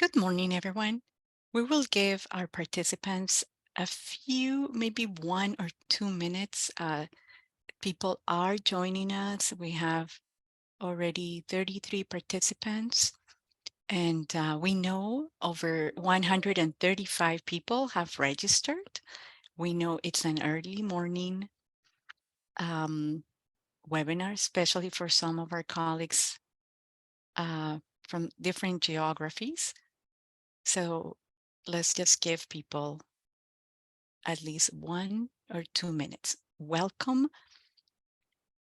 Good morning, everyone. We will give our participants a few, maybe 1 or 2 minutes. People are joining us. We have already 33 participants, and we know over 135 people have registered. We know it's an early morning webinar, especially for some of our colleagues from different geographies. So let's just give people at least 1 or 2 minutes. Welcome,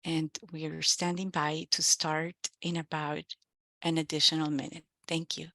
and we are standing by to start in about an additional minute. Thank you.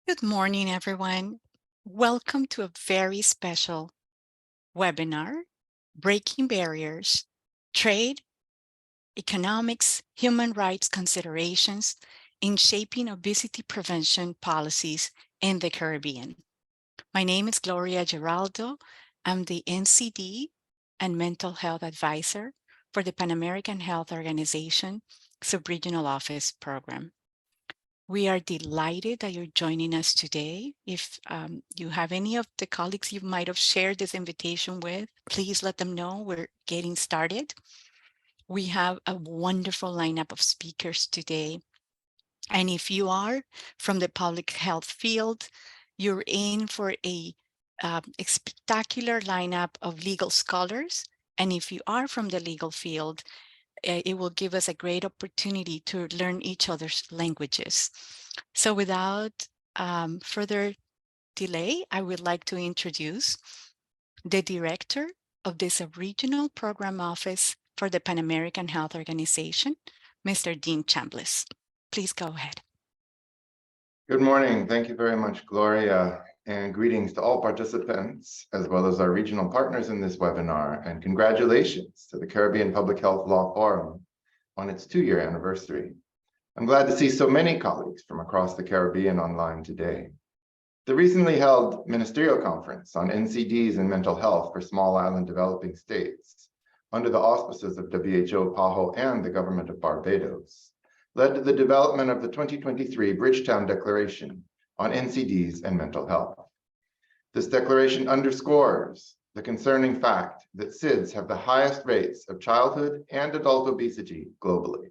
Good morning, everyone. Welcome to a very special webinar, Breaking Barriers, Trade, Economics, Human Rights Considerations in Shaping Obesity Prevention Policies in the Caribbean. My name is Gloria Giraldo. I'm the NCD and Mental Health Advisor for the Pan American Health Organization Subregional Office Program. We are delighted that you're joining us today. If you have any of the colleagues you might have shared this invitation with, please let them know we're getting started. We have a wonderful lineup of speakers today. And if you are from the public health field, you're in for a spectacular lineup of legal scholars. And if you are from the legal field, it will give us a great opportunity to learn each other's languages. So without further delay, I would like to introduce the director of the Subregional Program Office for the Pan American Health Organization, Mr. Dean Chambliss. Please go ahead. Good morning. Thank you very much, Gloria, and greetings to all participants, as well as our regional partners in this webinar, and congratulations to the Caribbean Public Health Law Forum on its 2-year anniversary. I'm glad to see so many colleagues from across the Caribbean online today. The recently held Ministerial Conference on NCDs and mental health for small island developing states, under the auspices of WHO, PAHO, and the government of Barbados, led to the development of the 2023 Bridgetown Declaration on NCDs and mental health. This declaration underscores the concerning fact that SIDS have the highest rates of childhood and adult obesity globally.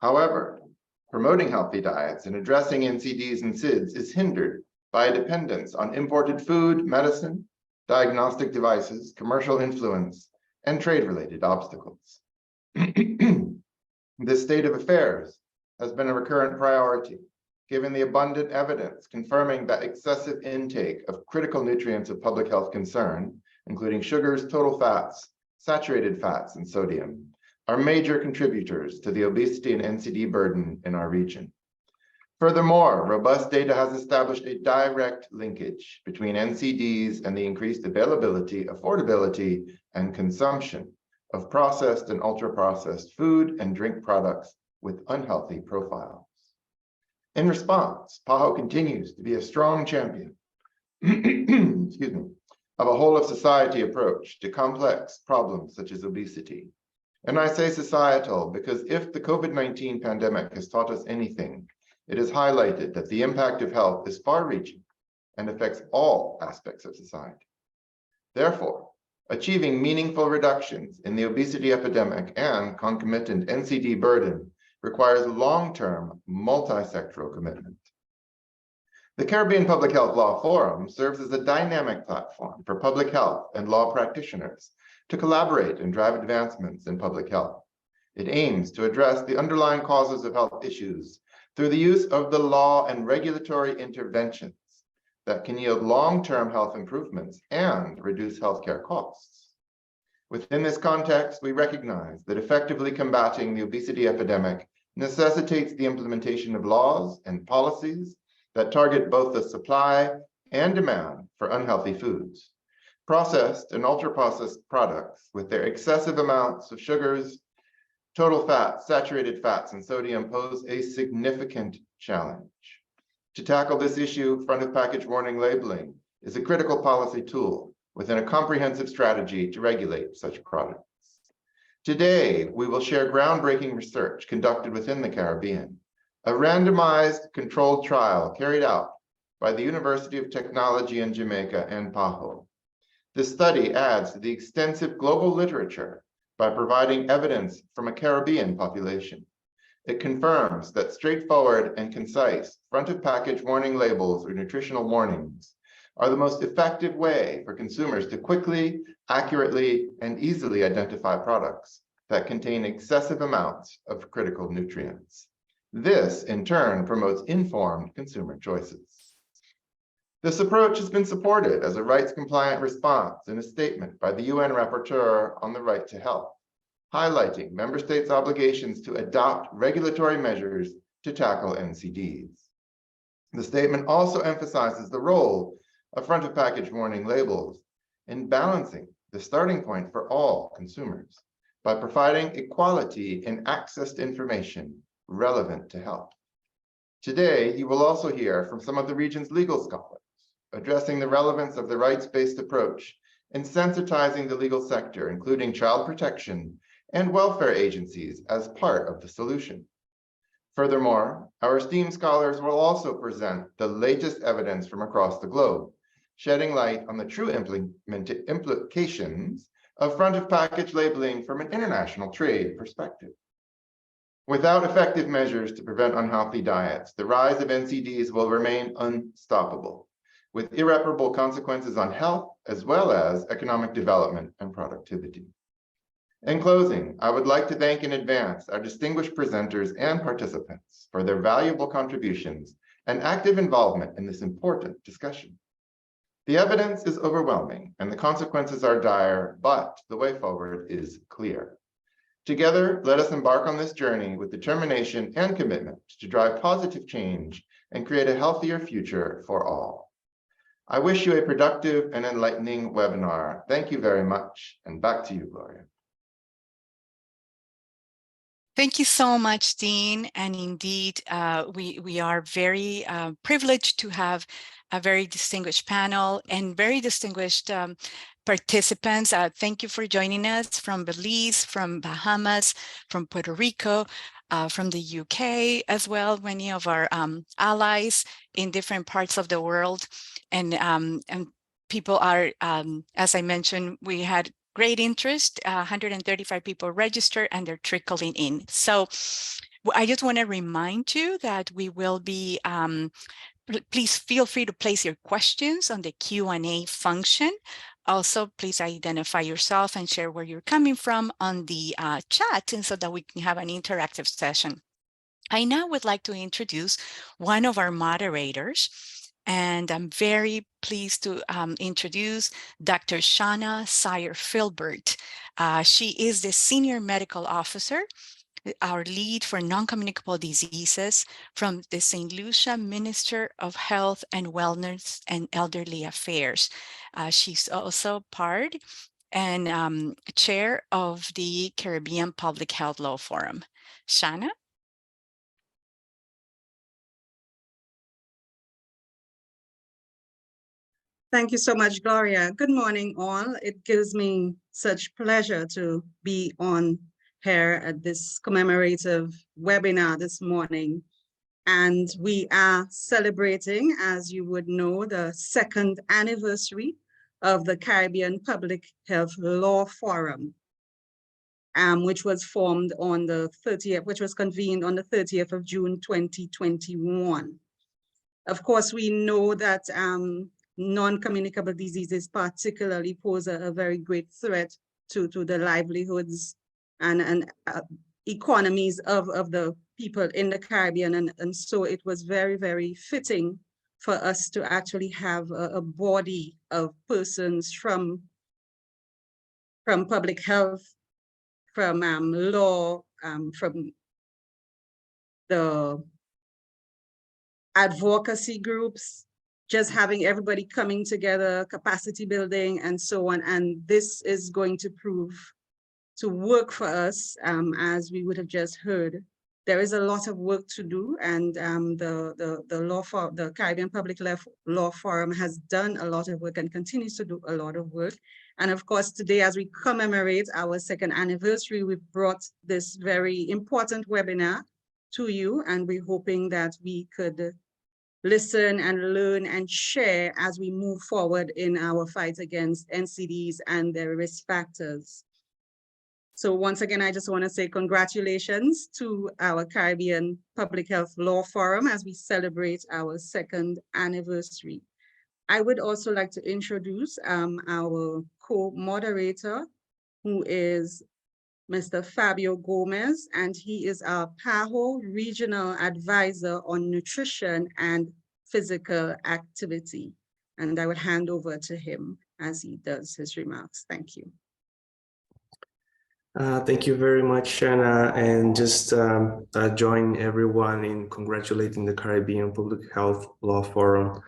However, promoting healthy diets and addressing NCDs and SIDS is hindered by a dependence on imported food, medicine, diagnostic devices, commercial influence, and trade-related obstacles. This state of affairs has been a recurrent priority, given the abundant evidence confirming that excessive intake of critical nutrients of public health concern, including sugars, total fats, saturated fats, and sodium, are major contributors to the obesity and NCD burden in our region. Furthermore, robust data has established a direct linkage between NCDs and the increased availability, affordability, and consumption of processed and ultra-processed food and drink products with unhealthy profiles. In response, PAHO continues to be a strong champion excuse me, of a whole of society approach to complex problems such as obesity. And I say societal because if the COVID-19 pandemic has taught us anything, it has highlighted that the impact of health is far-reaching and affects all aspects of society. Therefore, achieving meaningful reductions in the obesity epidemic and concomitant NCD burden requires long-term, multi-sectoral commitment. The Caribbean Public Health Law Forum serves as a dynamic platform for public health and law practitioners to collaborate and drive advancements in public health. It aims to address the underlying causes of health issues through the use of the law and regulatory interventions that can yield long-term health improvements and reduce healthcare costs. Within this context, we recognize that effectively combating the obesity epidemic necessitates the implementation of laws and policies that target both the supply and demand for unhealthy foods. Processed and ultra-processed products with their excessive amounts of sugars, total fats, saturated fats, and sodium pose a significant challenge. To tackle this issue, front-of-package warning labeling is a critical policy tool within a comprehensive strategy to regulate such products. Today, we will share groundbreaking research conducted within the Caribbean, a randomized controlled trial carried out by the University of Technology in Jamaica and PAHO. This study adds to the extensive global literature by providing evidence from a Caribbean population. It confirms that straightforward and concise front-of-package warning labels or nutritional warnings are the most effective way for consumers to quickly, accurately, and easily identify products that contain excessive amounts of critical nutrients. This, in turn, promotes informed consumer choices. This approach has been supported as a rights-compliant response in a statement by the UN Rapporteur on the Right to Health, highlighting member states' obligations to adopt regulatory measures to tackle NCDs. The statement also emphasizes the role of front-of-package warning labels in balancing the starting point for all consumers by providing equality in access to information relevant to health. Today, you will also hear from some of the region's legal scholars addressing the relevance of the rights-based approach in sensitizing the legal sector, including child protection and welfare agencies, as part of the solution. Furthermore, our esteemed scholars will also present the latest evidence from across the globe, shedding light on the true implications of front-of-package labeling from an international trade perspective. Without effective measures to prevent unhealthy diets, the rise of NCDs will remain unstoppable, with irreparable consequences on health as well as economic development and productivity. In closing, I would like to thank in advance our distinguished presenters and participants for their valuable contributions and active involvement in this important discussion. The evidence is overwhelming and the consequences are dire, but the way forward is clear. Together, let us embark on this journey with determination and commitment to drive positive change and create a healthier future for all. I wish you a productive and enlightening webinar. Thank you very much, and back to you, Gloria. Thank you so much, Dean. And indeed, we are very privileged to have a very distinguished panel and very distinguished participants. Thank you for joining us from Belize, from Bahamas, from Puerto Rico, from the UK as well, many of our allies in different parts of the world. And people are, as I mentioned, we had great interest, 135 people registered, and they're trickling in. So I just want to remind you that we will be, please feel free to place your questions on the Q&A function. Also, please identify yourself and share where you're coming from on the chat, and so that we can have an interactive session. I now would like to introduce one of our moderators, and I'm very pleased to introduce Dr. Shana Sire-Filbert. She is the Senior Medical Officer, our lead for non-communicable diseases from the St. Lucia Minister of Health and Wellness and Elderly Affairs. She's also part and chair of the Caribbean Public Health Law Forum. Shana? Thank you so much, Gloria. Good morning, all. It gives me such pleasure to be on here at this commemorative webinar this morning. And we are celebrating, as you would know, the second anniversary of the Caribbean Public Health Law Forum, which was formed on the 30th, which was convened on the 30th of June, 2021. Of course, we know that non-communicable diseases particularly pose a very great threat to the livelihoods and economies of the people in the Caribbean. And so it was very, very fitting for us to actually have a body of persons from public health, from law, from the advocacy groups, just having everybody coming together, capacity building, and so on. And this is going to prove to work for us, as we would have just heard. There is a lot of work to do, and the Caribbean Public Law Forum has done a lot of work and continues to do a lot of work. And of course, today, as we commemorate our second anniversary, we've brought this very important webinar to you, and we're hoping that we could listen and learn and share as we move forward in our fight against NCDs and their risk factors. So once again, I just want to say congratulations to our Caribbean Public Health Law Forum as we celebrate our second anniversary. I would also like to introduce our co-moderator, who is Mr. Fabio Gomez, and he is our PAHO Regional Advisor on Nutrition and Physical Activity. And I would hand over to him as he does his remarks. Thank you. Thank you very much, Shanna, and just join everyone in congratulating the Caribbean Public Health Law Forum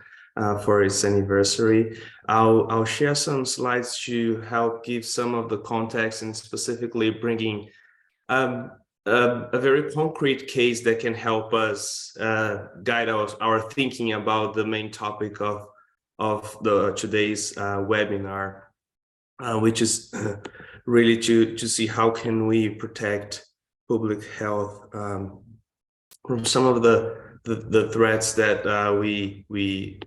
for its anniversary. I'll share some slides to help give some of the context and specifically bringing a very concrete case that can help us guide our thinking about the main topic of today's webinar, which is really to see how can we protect public health from some of the threats that we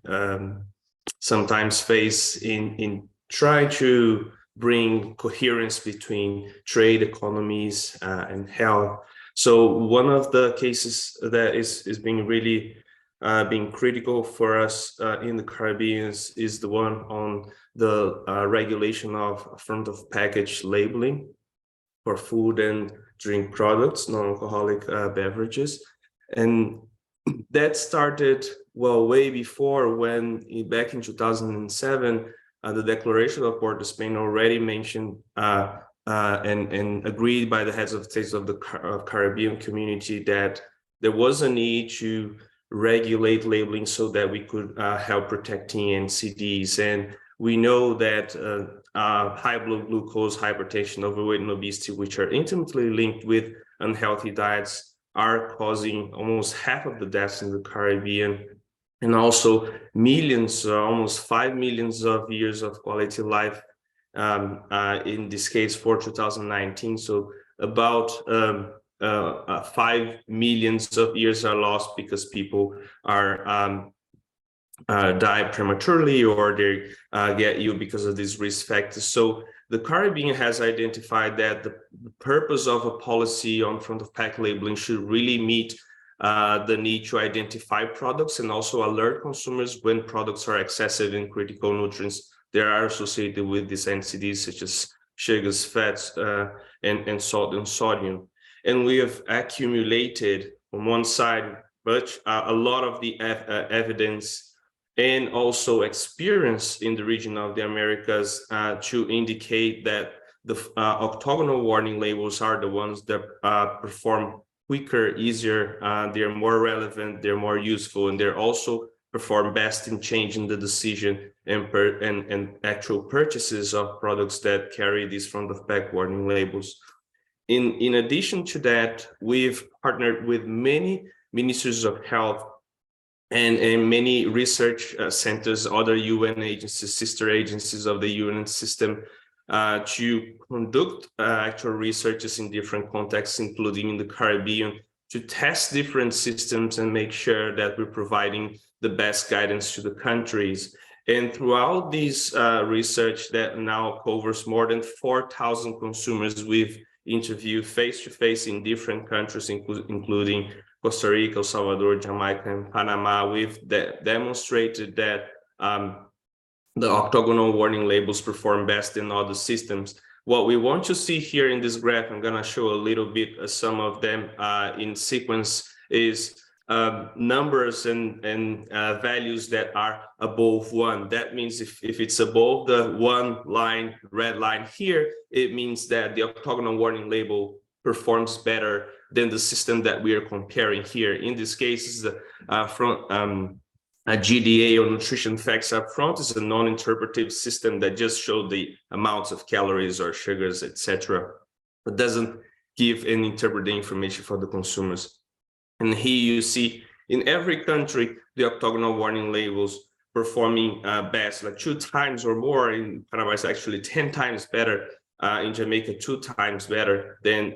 sometimes face in trying to bring coherence between trade, economies, and health. So one of the cases that is being really being critical for us in the Caribbean is the one on the regulation of front of package labeling for food and drink products, non-alcoholic beverages. And that started, well, way before, when back in 2007, the Declaration of Port of Spain already mentioned and agreed by the heads of states of the Caribbean community that there was a need to regulate labeling so that we could help protecting NCDs. And we know that high blood glucose, hypertension, overweight, and obesity, which are intimately linked with unhealthy diets, are causing almost half of the deaths in the Caribbean, and also millions, almost 5 million of years of quality of life in this case for 2019. So about 5 million of years are lost because people are die prematurely, or they get ill because of these risk factors. So the Caribbean has identified that the purpose of a policy on front of pack labeling should really meet the need to identify products and also alert consumers when products are excessive in critical nutrients that are associated with these NCDs, such as sugars, fats, and salt and sodium. And we have accumulated on one side, but a lot of the evidence and also experience in the region of the Americas to indicate that the octagonal warning labels are the ones that perform quicker, easier, they're more relevant, they're more useful, and they're also perform best in changing the decision and actual purchases of products that carry these front of pack warning labels. In addition to that, we've partnered with many ministries of health and many research centers, other UN agencies, sister agencies of the UN system, to conduct actual researches in different contexts, including in the Caribbean, to test different systems and make sure that we're providing the best guidance to the countries. And throughout this research that now covers more than 4,000 consumers, we've interviewed face-to-face in different countries, including Costa Rica, El Salvador, Jamaica, and Panama. We've demonstrated that the octagonal warning labels perform best in other systems. What we want to see here in this graph, I'm going to show a little bit some of them in sequence, is numbers and values that are above 1. That means if it's above the 1 line, red line here, it means that the octagonal warning label performs better than the system that we are comparing here. In this case, is a GDA, or nutrition facts up front, is a non-interpretive system that just shows the amounts of calories or sugars, etc., but doesn't give and interpret the information for the consumers. And here you see in every country the octagonal warning labels performing best, like 2 times or more. In Panama, it's actually 10 times better. In Jamaica, 2 times better than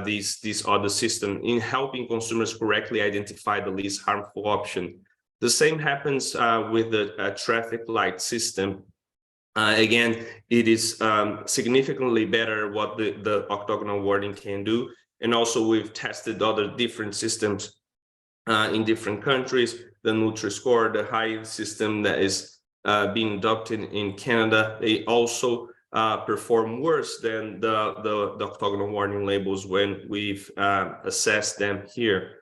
these other systems in helping consumers correctly identify the least harmful option. The same happens with the traffic light system. Again, it is significantly better what the octagonal warning can do. And also we've tested other different systems in different countries. The Nutri-Score, the high system that is being adopted in Canada, they also perform worse than the octagonal warning labels when we've assessed them here.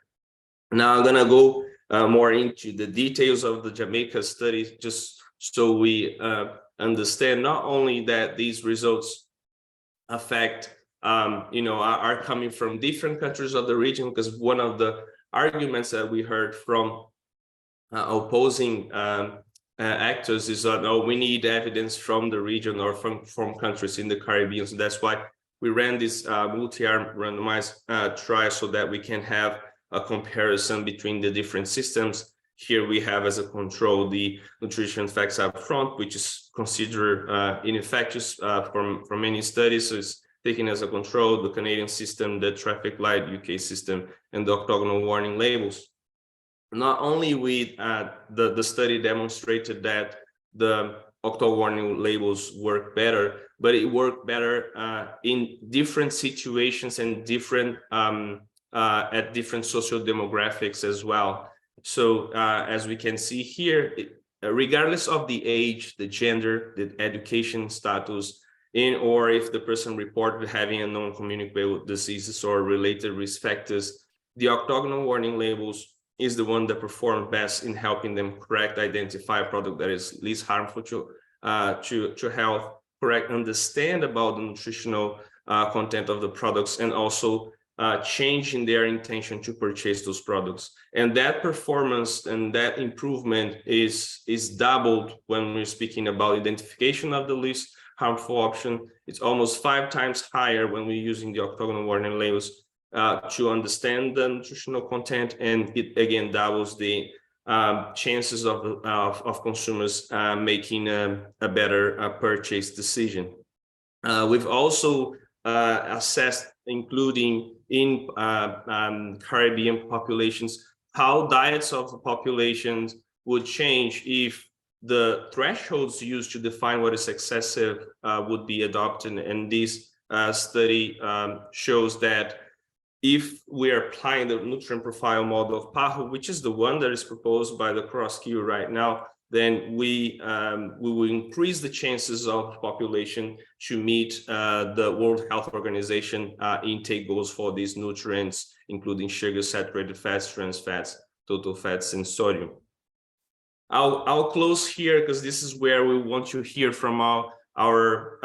Now I'm gonna go more into the details of the Jamaica study, just so we understand not only that these results affect, are coming from different countries of the region, because one of the arguments that we heard from opposing actors is that, oh, we need evidence from the region or from countries in the Caribbean. So that's why we ran this multi-arm randomized trial, so that we can have a comparison between the different systems. Here we have as a control the nutrition facts up front, which is considered ineffective from many studies. So it's taken as a control, the Canadian system, the traffic light UK system, and the octagonal warning labels. Not only with the study demonstrated that the octagonal warning labels work better, but it worked better in different situations and different at different social demographics as well. So as we can see here, regardless of the age, the gender, the education status, or if the person reported having a non-communicable diseases or related risk factors, the octagonal warning labels is the one that performs best in helping them correct identify a product that is least harmful to health, correct understand about the nutritional content of the products, and also changing their intention to purchase those products. And that performance and that improvement is doubled when we're speaking about identification of the least harmful option. It's almost 5 times higher when we're using the octagonal warning labels to understand the nutritional content, and it again doubles the chances of consumers making a better purchase decision. We've also assessed, including in Caribbean populations, how diets of the populations would change if the thresholds used to define what is excessive would be adopted. And this study shows that if we are applying the nutrient profile model of PAHO, which is the one that is proposed by the cross-Q right now, then we will increase the chances of population to meet the World Health Organization intake goals for these nutrients, including sugar, saturated fats, trans fats, total fats, and sodium. I'll close here because this is where we want to hear from our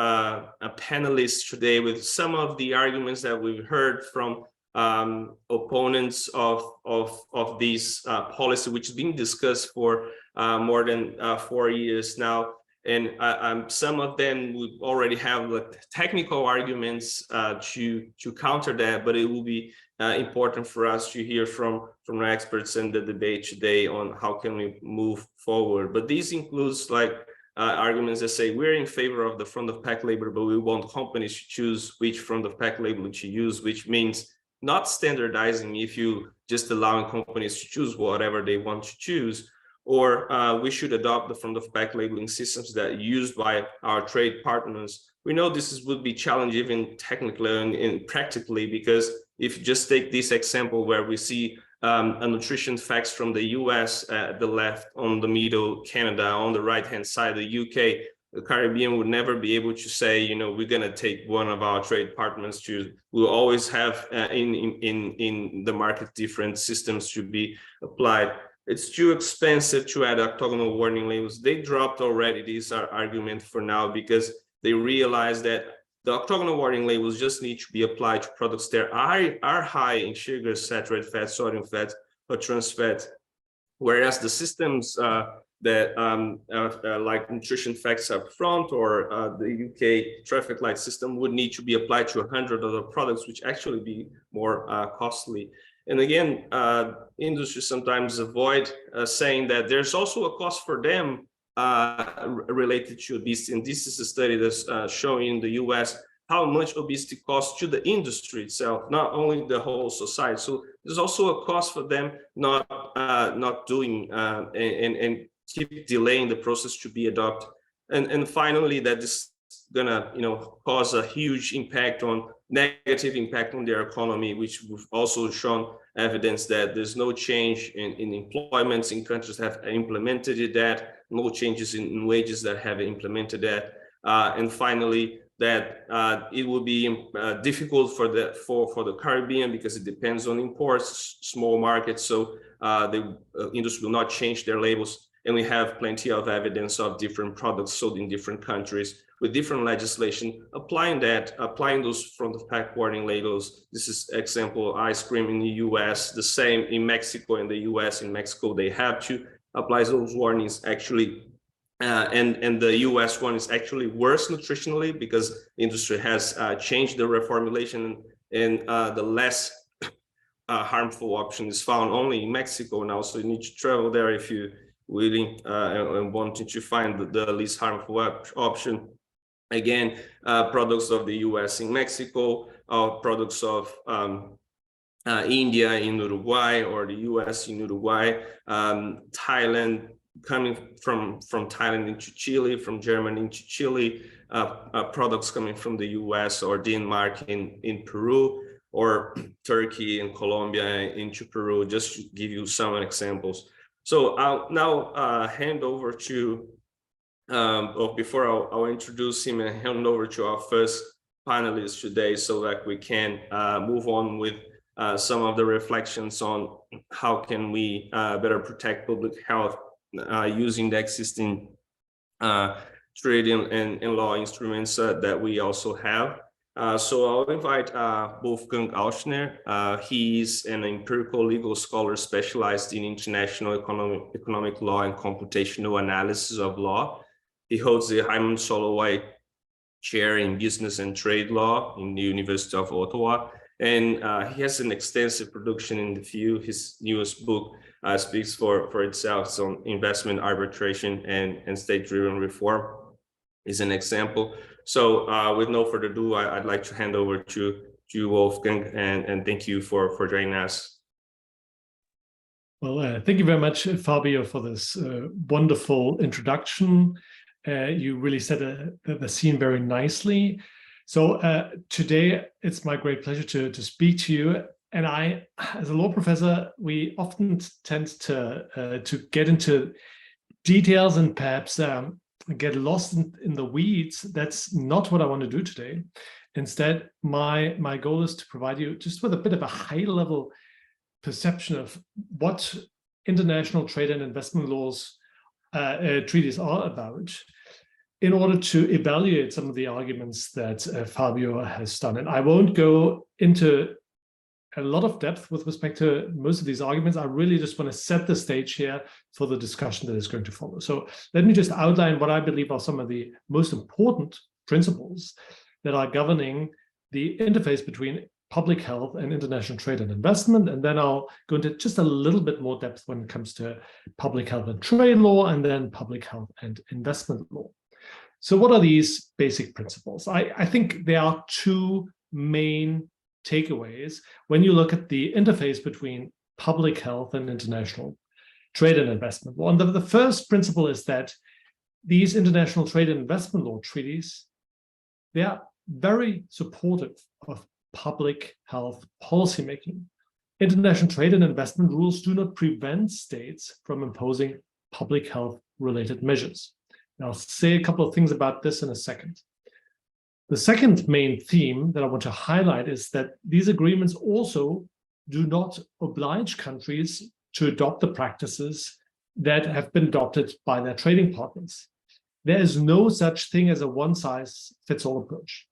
panelists today with some of the arguments that we've heard from opponents of this policy, which is being discussed for more than 4 years now. And some of them would already have like technical arguments to counter that, but it will be important for us to hear from the experts in the debate today on how can we move forward. But this includes like arguments that say we're in favor of the front of pack label, but we want companies to choose which front of pack label to use, which means not standardizing if you just allowing companies to choose whatever they want to choose, or we should adopt the front of pack labeling systems that are used by our trade partners. We know this would be challenging even technically and practically, because if you just take this example where we see a nutrition facts from the US at the left, on the middle, Canada, on the right-hand side, the UK, the Caribbean would never be able to say, you know, we're going to take one of our trade partners to, we'll always have in the market different systems to be applied. It's too expensive to add octagonal warning labels. They dropped already this argument for now because they realized that the octagonal warning labels just need to be applied to products that are high in sugar, saturated fat, sodium fat, or trans fat, whereas the systems that like nutrition facts up front or the UK traffic light system would need to be applied to 100 other products, which actually be more costly. And again, industry sometimes avoid saying that there's also a cost for them related to obesity. And this is a study that's showing in the US how much obesity costs to the industry itself, not only the whole society. So there's also a cost for them not doing and keep delaying the process to be adopted. And finally, that is gonna cause a huge impact on negative impact on their economy, which we've also shown evidence that there's no change in employments in countries that have implemented that, no changes in wages that have implemented that, and finally that it will be difficult for the Caribbean because it depends on imports, small markets, so the industry will not change their labels. And we have plenty of evidence of different products sold in different countries with different legislation applying those front of pack warning labels. This is example ice cream in the US, the same in Mexico and the US. In Mexico, they have to apply those warnings actually. And the US one is actually worse nutritionally because the industry has changed the reformulation, and the less harmful option is found only in Mexico now. So you need to travel there if you willing and wanting to find the least harmful option. Again, products of the US in Mexico, products of India in Uruguay, or the US in Uruguay, Thailand, coming from Thailand into Chile, from Germany into Chile, products coming from the US or Denmark in Peru, or Turkey and Colombia into Peru, just to give you some examples. So I'll now hand over to, before I'll introduce him and hand over to our first panelist today so that we can move on with some of the reflections on how can we better protect public health using the existing trade and law instruments that we also have. So I'll invite Wolfgang Auschner. He's an empirical legal scholar specialized in international economic law and computational analysis of law. He holds the Hyman Soloway Chair in Business and Trade Law in the University of Ottawa. And he has an extensive production in the field. His newest book speaks for itself. It's on investment arbitration and state-driven reform is an example. So with no further ado, I'd like to hand over to Wolfgang, and thank you for joining us. Well, thank you very much, Fabio, for this wonderful introduction. You really set the scene very nicely. So today, it's my great pleasure to speak to you. And I, as a law professor, we often tend to get into details and perhaps get lost in the weeds. That's not what I want to do today. Instead, my goal is to provide you just with a bit of a high-level perception of what international trade and investment laws treaties are about, in order to evaluate some of the arguments that Fabio has done. And I won't go into a lot of depth with respect to most of these arguments. I really just want to set the stage here for the discussion that is going to follow. So let me just outline what I believe are some of the most important principles that are governing the interface between public health and international trade and investment, and then I'll go into just a little bit more depth when it comes to public health and trade law, and then public health and investment law. So what are these basic principles? I think there are two main takeaways when you look at the interface between public health and international trade and investment law. And the first principle is that these international trade and investment law treaties, they are very supportive of public health policymaking. International trade and investment rules do not prevent states from imposing public health related measures. And I'll say a couple of things about this in a second. The second main theme that I want to highlight is that these agreements also do not oblige countries to adopt the practices that have been adopted by their trading partners. There is no such thing as a one-size-fits-all approach.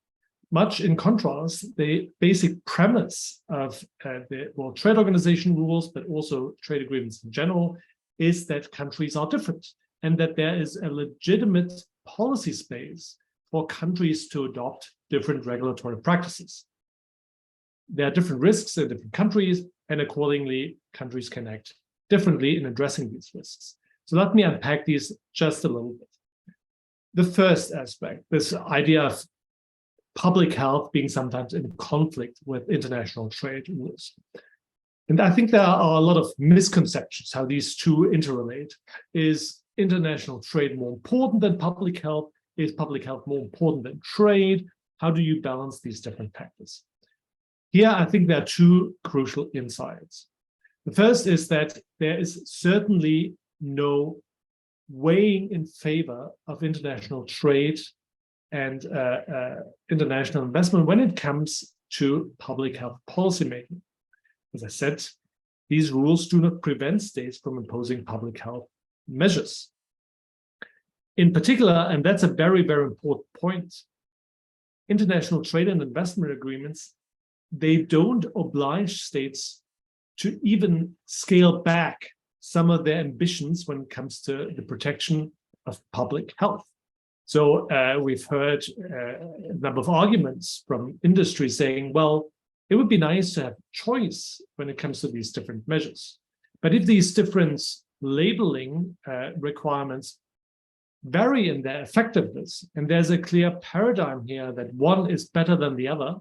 Much in contrast, the basic premise of the World Trade Organization rules, but also trade agreements in general, is that countries are different and that there is a legitimate policy space for countries to adopt different regulatory practices. There are different risks in different countries, and accordingly, countries can act differently in addressing these risks. So let me unpack these just a little bit. The first aspect, this idea of public health being sometimes in conflict with international trade rules. And I think there are a lot of misconceptions how these two interrelate. Is international trade more important than public health? Is public health more important than trade? How do you balance these different factors? Here, I think there are two crucial insights. The first is that there is certainly no weighing in favor of international trade and international investment when it comes to public health policymaking. As I said, these rules do not prevent states from imposing public health measures. In particular, and that's a very, very important point, international trade and investment agreements, they don't oblige states to even scale back some of their ambitions when it comes to the protection of public health. So we've heard a number of arguments from industry saying, well, it would be nice to have choice when it comes to these different measures. But if these different labeling requirements vary in their effectiveness, and there's a clear paradigm here that one is better than the other,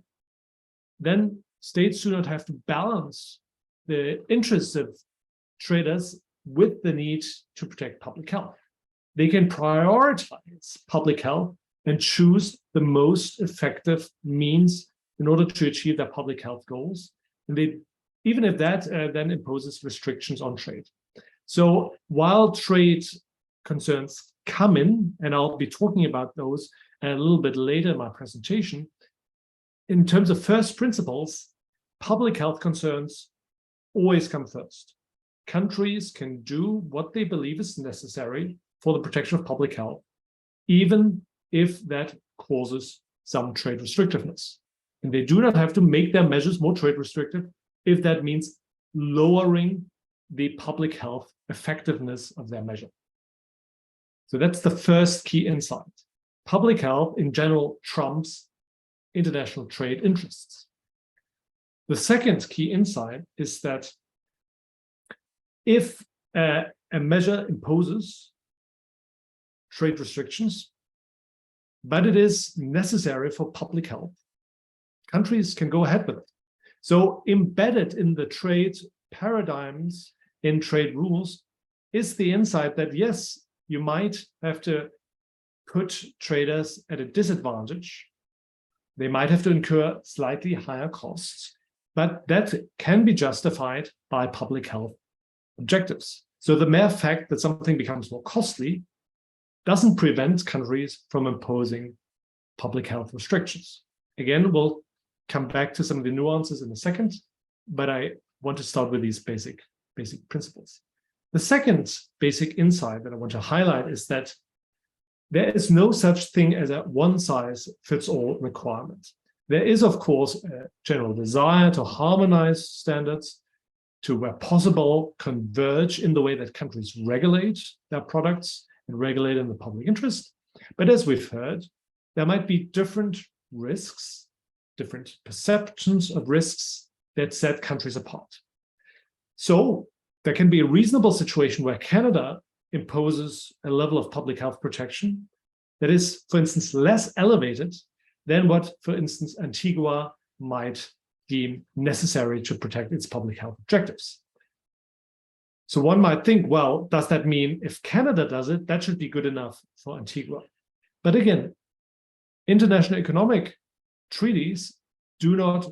then states do not have to balance the interests of traders with the need to protect public health. They can prioritize public health and choose the most effective means in order to achieve their public health goals. And they, even if that then imposes restrictions on trade. So while trade concerns come in, and I'll be talking about those a little bit later in my presentation, in terms of first principles, public health concerns always come first. Countries can do what they believe is necessary for the protection of public health, even if that causes some trade restrictiveness. And they do not have to make their measures more trade restrictive if that means lowering the public health effectiveness of their measure. So that's the first key insight. Public health in general trumps international trade interests. The second key insight is that if a measure imposes trade restrictions, but it is necessary for public health, countries can go ahead with it. So embedded in the trade paradigms, in trade rules, is the insight that yes, you might have to put traders at a disadvantage. They might have to incur slightly higher costs, but that can be justified by public health objectives. So the mere fact that something becomes more costly doesn't prevent countries from imposing public health restrictions. Again, we'll come back to some of the nuances in a second, but I want to start with these basic principles. The second basic insight that I want to highlight is that there is no such thing as a one-size-fits-all requirement. There is, of course, a general desire to harmonize standards, to, where possible, converge in the way that countries regulate their products and regulate in the public interest. But as we've heard, there might be different risks different perceptions of risks that set countries apart. So there can be a reasonable situation where Canada imposes a level of public health protection that is, for instance, less elevated than what, for instance, Antigua might deem necessary to protect its public health objectives. So one might think, well, does that mean if Canada does it, that should be good enough for Antigua? But again, international economic treaties do not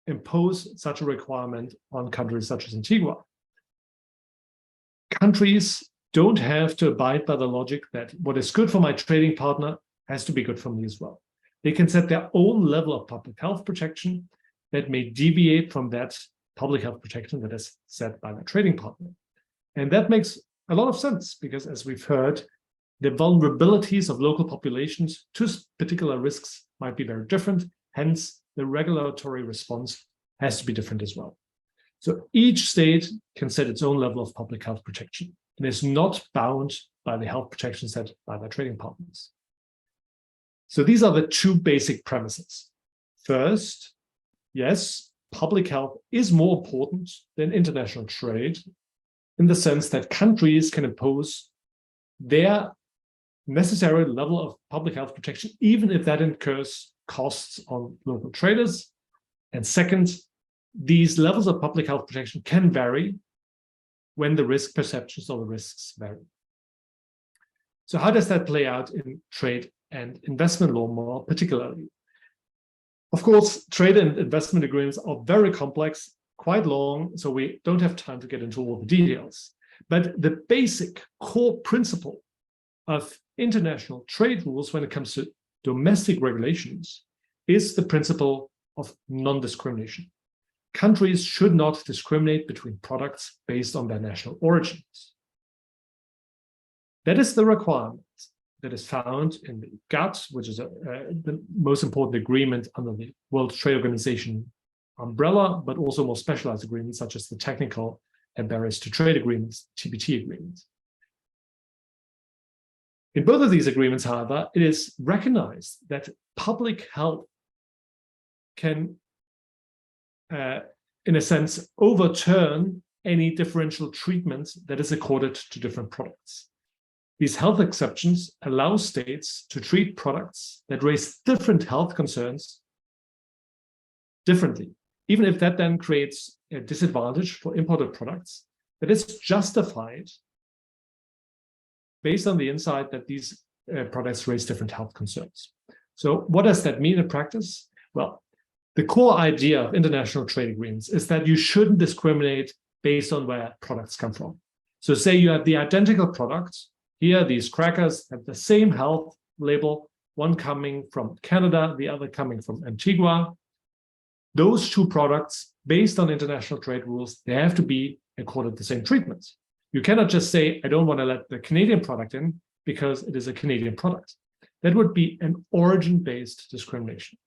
impose such a requirement on countries such as Antigua. Countries don't have to abide by the logic that what is good for my trading partner has to be good for me as well. They can set their own level of public health protection that may deviate from that public health protection that is set by their trading partner. And that makes a lot of sense because, as we've heard, the vulnerabilities of local populations to particular risks might be very different. Hence, the regulatory response has to be different as well. So each state can set its own level of public health protection and is not bound by the health protection set by their trading partners. So these are the two basic premises. First, yes, public health is more important than international trade in the sense that countries can impose their necessary level of public health protection, even if that incurs costs on local traders. And second, these levels of public health protection can vary when the risk perceptions of the risks vary. So how does that play out in trade and investment law more particularly? Of course, trade and investment agreements are very complex, quite long, so we don't have time to get into all the details. But the basic core principle of international trade rules when it comes to domestic regulations is the principle of non-discrimination. Countries should not discriminate between products based on their national origins. That is the requirement that is found in the GATT, which is the most important agreement under the World Trade Organization umbrella, but also more specialized agreements such as the technical and barriers to trade agreements, TBT agreements. In both of these agreements, however, it is recognized that public health can, in a sense, overturn any differential treatment that is accorded to different products. These health exceptions allow states to treat products that raise different health concerns differently, even if that then creates a disadvantage for imported products that is justified based on the insight that these products raise different health concerns. So what does that mean in practice? Well, the core idea of international trade agreements is that you shouldn't discriminate based on where products come from. So say you have the identical products. Here, these crackers have the same health label, one coming from Canada, the other coming from Antigua. Those two products, based on international trade rules, they have to be accorded the same treatment. You cannot just say, I don't want to let the Canadian product in because it is a Canadian product. That would be an origin-based discrimination.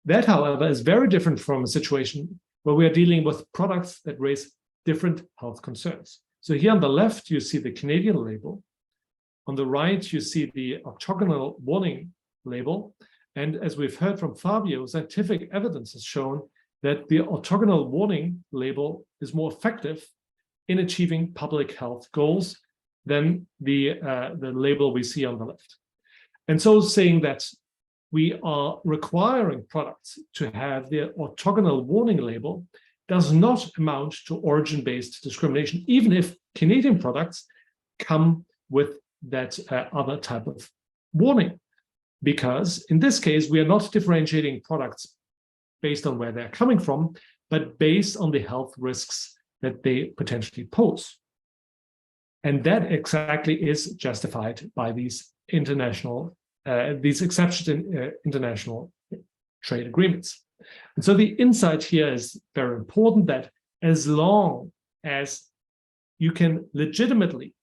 That, however, is very different from a situation where we are dealing with products that raise different health concerns. So here on the left, you see the Canadian label. On the right, you see the orthogonal warning label. And as we've heard from Fabio, scientific evidence has shown that the orthogonal warning label is more effective in achieving public health goals than the label we see on the left. And so saying that we are requiring products to have the orthogonal warning label does not amount to origin-based discrimination, even if Canadian products come with that other type of warning. Because in this case, we are not differentiating products based on where they're coming from, but based on the health risks that they potentially pose. And that exactly is justified by these these exceptions in international trade agreements. And so the insight here is very important that as long as you can legitimately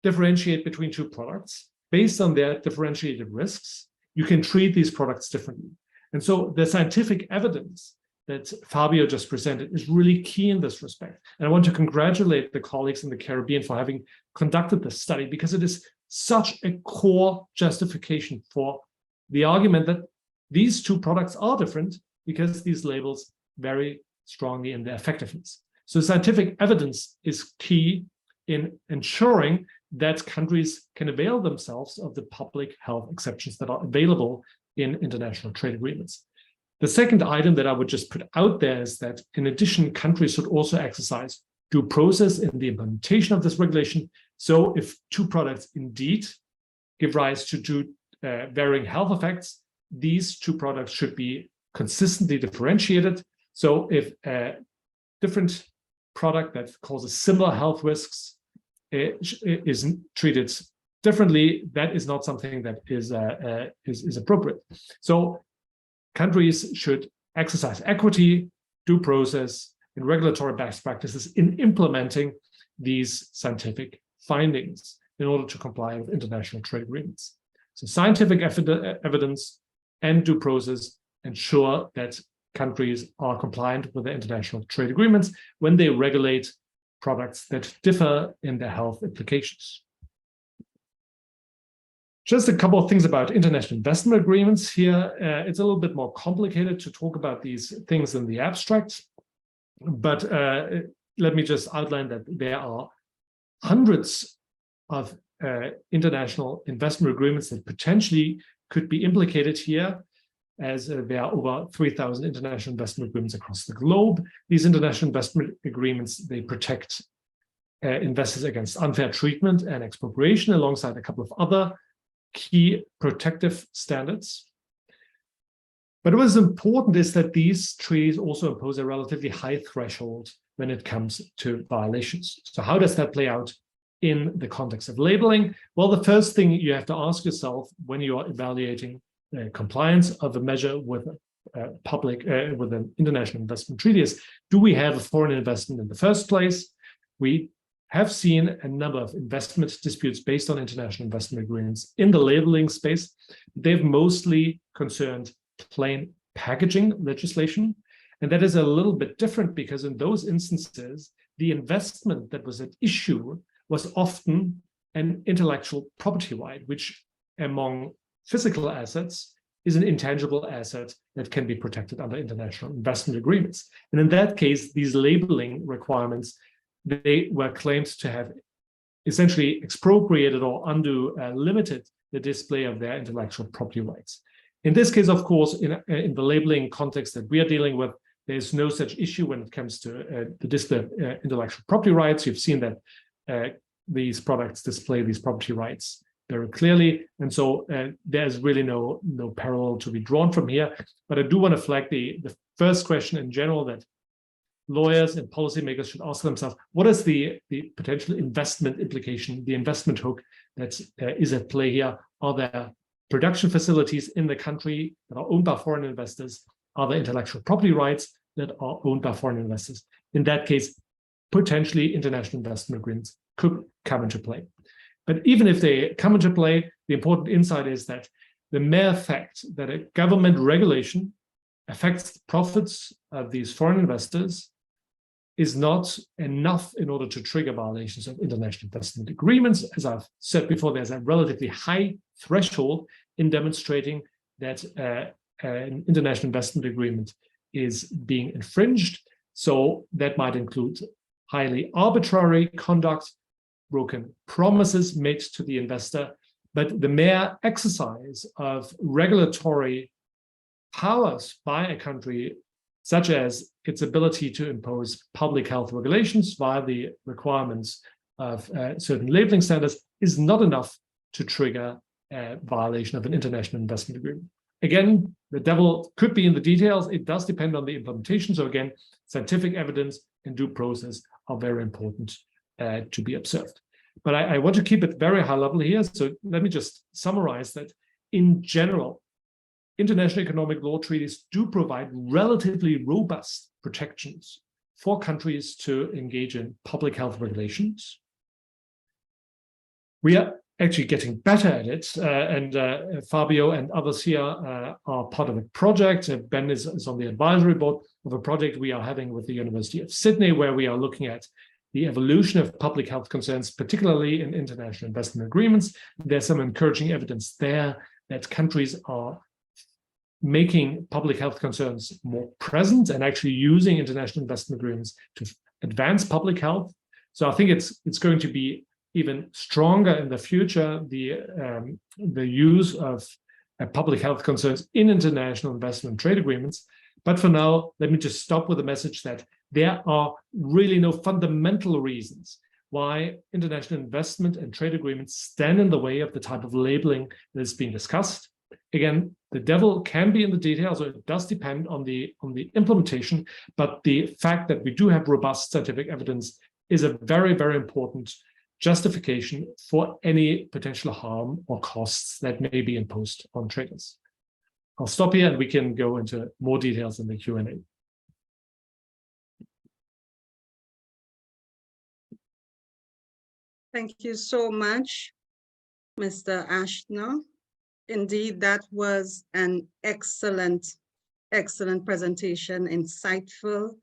differentiate between two products based on their differentiated risks, you can treat these products differently. And so the scientific evidence that Fabio just presented is really key in this respect. And I want to congratulate the colleagues in the Caribbean for having conducted this study, because it is such a core justification for the argument that These two products are different because these labels vary strongly in their effectiveness. So scientific evidence is key in ensuring that countries can avail themselves of the public health exceptions that are available in international trade agreements. The second item that I would just put out there is that, in addition, countries should also exercise due process in the implementation of this regulation. So if two products indeed give rise to two varying health effects, these two products should be consistently differentiated. So if a different product that causes similar health risks is treated differently, that is not something that is appropriate. So countries should exercise equity, due process, and regulatory best practices in implementing these scientific findings in order to comply with international trade agreements. So scientific evidence and due process ensure that countries are compliant with the international trade agreements when they regulate products that differ in their health implications. Just a couple of things about international investment agreements here. It's a little bit more complicated to talk about these things in the abstract, but let me just outline that there are hundreds of international investment agreements that potentially could be implicated here, as there are over 3,000 international investment agreements across the globe. These international investment agreements, they protect investors against unfair treatment and expropriation, alongside a couple of other key protective standards. But what is important is that these treaties also impose a relatively high threshold when it comes to violations. So how does that play out in the context of labeling? Well, the first thing you have to ask yourself when you are evaluating compliance of a measure with with an international investment treaty is, do we have a foreign investment in the first place? We have seen a number of investment disputes based on international investment agreements in the labeling space. They've mostly concerned plain packaging legislation. And that is a little bit different because in those instances, the investment that was at issue was often an intellectual property right, which among physical assets is an intangible asset that can be protected under international investment agreements. And in that case, these labeling requirements, they were claimed to have essentially expropriated or limited the display of their intellectual property rights. In this case, of course, in the labeling context that we are dealing with, there's no such issue when it comes to the display of intellectual property rights. You've seen that these products display these property rights very clearly. And so there's really no parallel to be drawn from here. But I do want to flag the first question in general that lawyers and policymakers should ask themselves, what is the potential investment implication, the investment hook that is at play here? Are there production facilities in the country that are owned by foreign investors? Are there intellectual property rights that are owned by foreign investors? In that case, potentially international investment agreements could come into play. But even if they come into play, the important insight is that the mere fact that a government regulation affects the profits of these foreign investors is not enough in order to trigger violations of international investment agreements. As I've said before, there's a relatively high threshold in demonstrating that an international investment agreement is being infringed. So that might include highly arbitrary conduct, broken promises made to the investor, but the mere exercise of regulatory powers by a country, such as its ability to impose public health regulations via the requirements of certain labeling standards, is not enough to trigger a violation of an international investment agreement. Again, the devil could be in the details. It does depend on the implementation. So again, scientific evidence and due process are very important to be observed. But I want to keep it very high level here. So let me just summarize that in general, international economic law treaties do provide relatively robust protections for countries to engage in public health regulations. We are actually getting better at it, and Fabio and others here are part of a project. Ben is on the advisory board of a project we are having with the University of Sydney, where we are looking at the evolution of public health concerns, particularly in international investment agreements. There's some encouraging evidence there that countries are making public health concerns more present and actually using international investment agreements to advance public health. So I think it's going to be even stronger in the future, the use of public health concerns in international investment trade agreements. But for now, let me just stop with the message that there are really no fundamental reasons why international investment and trade agreements stand in the way of the type of labeling that is being discussed. Again, the devil can be in the details, so it does depend on the implementation, but the fact that we do have robust scientific evidence is a very, very important justification for any potential harm or costs that may be imposed on traders. I'll stop here and we can go into more details in the Q&A. Thank you so much, Mr. Ashner. Indeed, that was an excellent presentation, insightful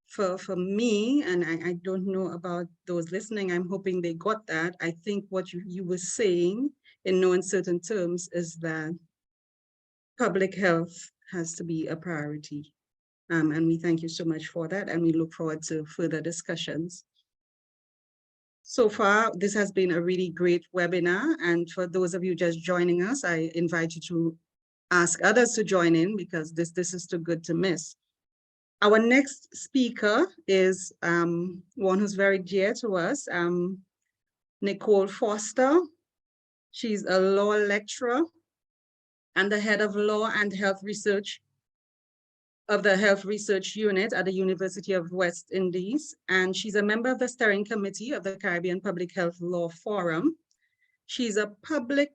for me, and I don't know about those listening. I'm hoping they got that. I think what you were saying in no uncertain terms is that public health has to be a priority. And we thank you so much for that, and we look forward to further discussions. So far, this has been a really great webinar, and for those of you just joining us, I invite you to ask others to join in because this is too good to miss. Our next speaker is one who's very dear to us, Nicole Foster. She's a law lecturer and the head of law and health research of the Health Research Unit at the University of West Indies, and she's a member of the steering committee of the Caribbean Public Health Law Forum. She's a public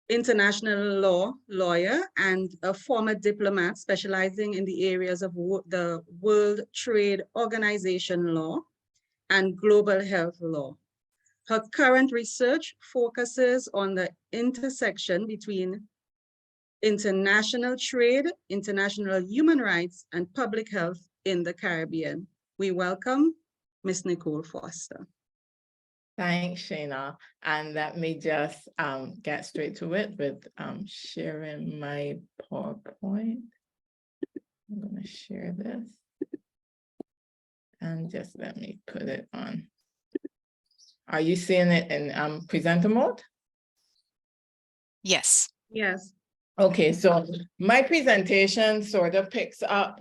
international law lawyer and a former diplomat specializing in the areas of the World Trade Organization law and global health law. Her current research focuses on the intersection between international trade, international human rights, and public health in the Caribbean. We welcome Ms. Nicole Foster. Thanks, Shana. And let me just get straight to it with sharing my PowerPoint. I'm going to share this. And just let me put it on. Are you seeing it in presenter mode? Yes. Yes. Okay, so my presentation sort of picks up,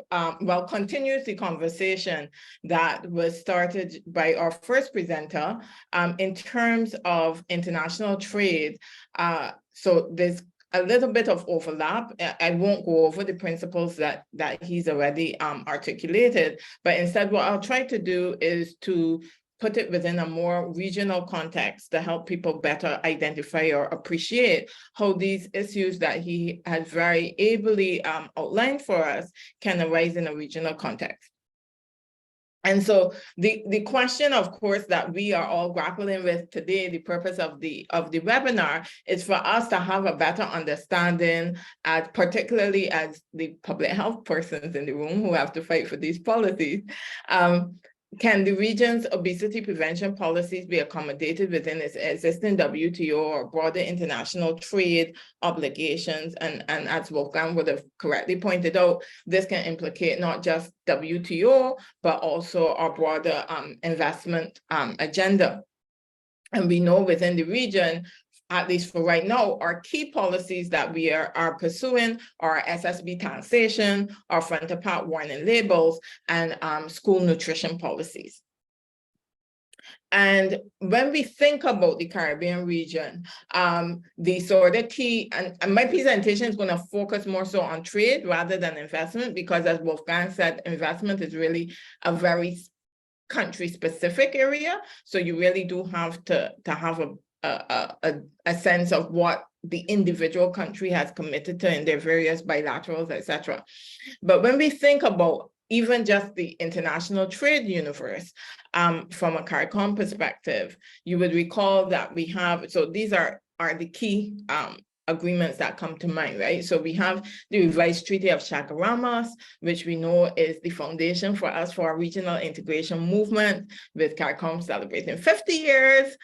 continues the conversation that was started by our first presenter in terms of international trade. So there's a little bit of overlap. I won't go over the principles that he's already articulated, but instead what I'll try to do is to put it within a more regional context to help people better identify or appreciate how these issues that he has very ably outlined for us can arise in a regional context. And so the question, of course, that we are all grappling with today, the purpose of the webinar, is for us to have a better understanding, particularly as the public health persons in the room who have to fight for these policies. Can the region's obesity prevention policies be accommodated within its existing WTO or broader international trade obligations? And as Wolfgang would have correctly pointed out, this can implicate not just WTO, but also our broader investment agenda. And we know within the region, at least for right now, our key policies that we are pursuing are SSB taxation, our front-of-pack warning labels, and school nutrition policies. And when we think about the Caribbean region, the sort of key, and my presentation is going to focus more so on trade rather than investment, because as Wolfgang said, investment is really a very country-specific area. So you really do have to have a sense of what the individual country has committed to in their various bilaterals, etc. But when we think about even just the international trade universe, from a CARICOM perspective, you would recall that we have, so these are the key agreements that come to mind, right? So we have the revised Treaty of Chaguaramas, which we know is the foundation for us for our regional integration movement, with CARICOM celebrating 50 years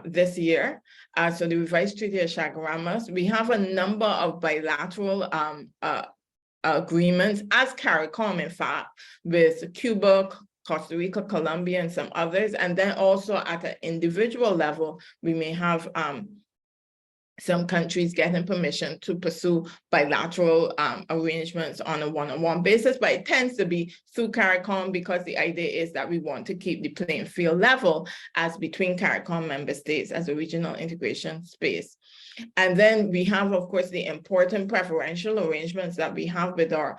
this year. So the revised Treaty of Chaguaramas, we have a number of bilateral agreements as CARICOM, in fact, with Cuba, Costa Rica, Colombia, and some others. And then also at an individual level, we may have some countries getting permission to pursue bilateral arrangements on a one-on-one basis, but it tends to be through CARICOM because the idea is that we want to keep the playing field level as between CARICOM member states as a regional integration space. And then we have, of course, the important preferential arrangements that we have with our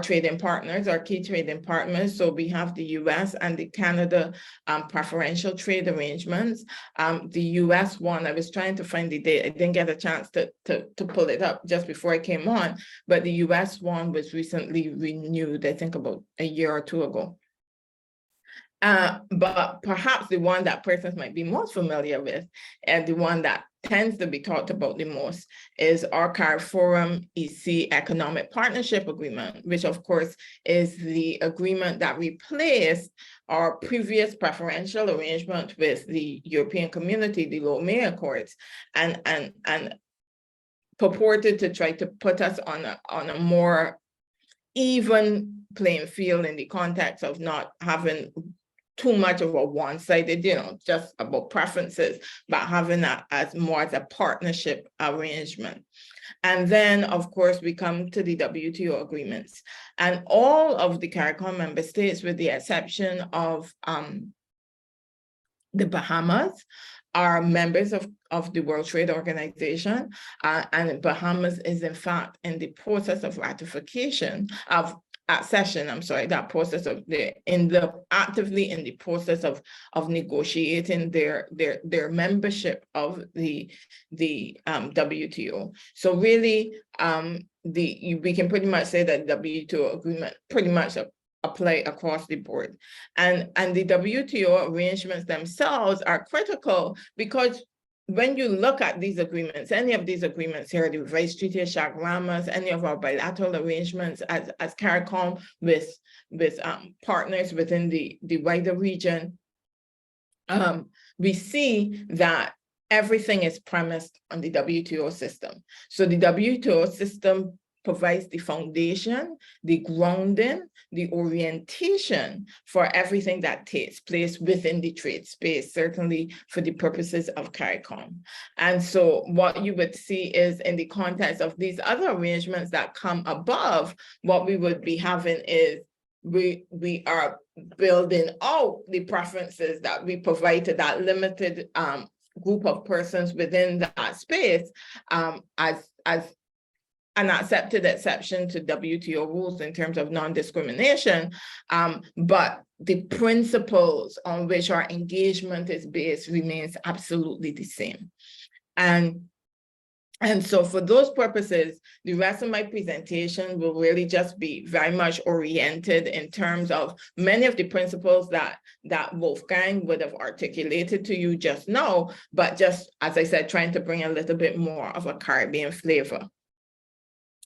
trading partners, our key trading partners. So we have the US and the Canada preferential trade arrangements. The US one, I was trying to find the date. I didn't get a chance to pull it up just before I came on, but the US one was recently renewed, I think about a year or two ago. But perhaps the one that persons might be most familiar with, and the one that tends to be talked about the most, is our CARIFORUM EC Economic Partnership Agreement, which of course is the agreement that replaced our previous preferential arrangement with the European Community, the Lomé Accords, and purported to try to put us on a more even playing field in the context of not having too much of a one-sided, just about preferences, but having that as more as a partnership arrangement. And then, of course, we come to the WTO agreements. And all of the CARICOM member states, with the exception of the Bahamas, are members of the World Trade Organization. And Bahamas is, in fact, in the process of ratification of that process of actively in the process of negotiating their membership of the WTO. So really, we can pretty much say that the WTO agreement pretty much apply across the board, and the WTO arrangements themselves are critical because when you look at these agreements, any of these agreements here, the revised Treaty of Chaguaramas, any of our bilateral arrangements as CARICOM with partners within the wider region, we see that everything is premised on the WTO system. So the WTO system provides the foundation, the grounding, the orientation for everything that takes place within the trade space, certainly for the purposes of CARICOM. And so what you would see is in the context of these other arrangements that come above, what we would be having is we are building out the preferences that we provide to that limited group of persons within that space as an accepted exception to WTO rules in terms of non-discrimination, but the principles on which our engagement is based remains absolutely the same. And so for those purposes, the rest of my presentation will really just be very much oriented in terms of many of the principles that Wolfgang would have articulated to you just now, but just, as I said, trying to bring a little bit more of a Caribbean flavor.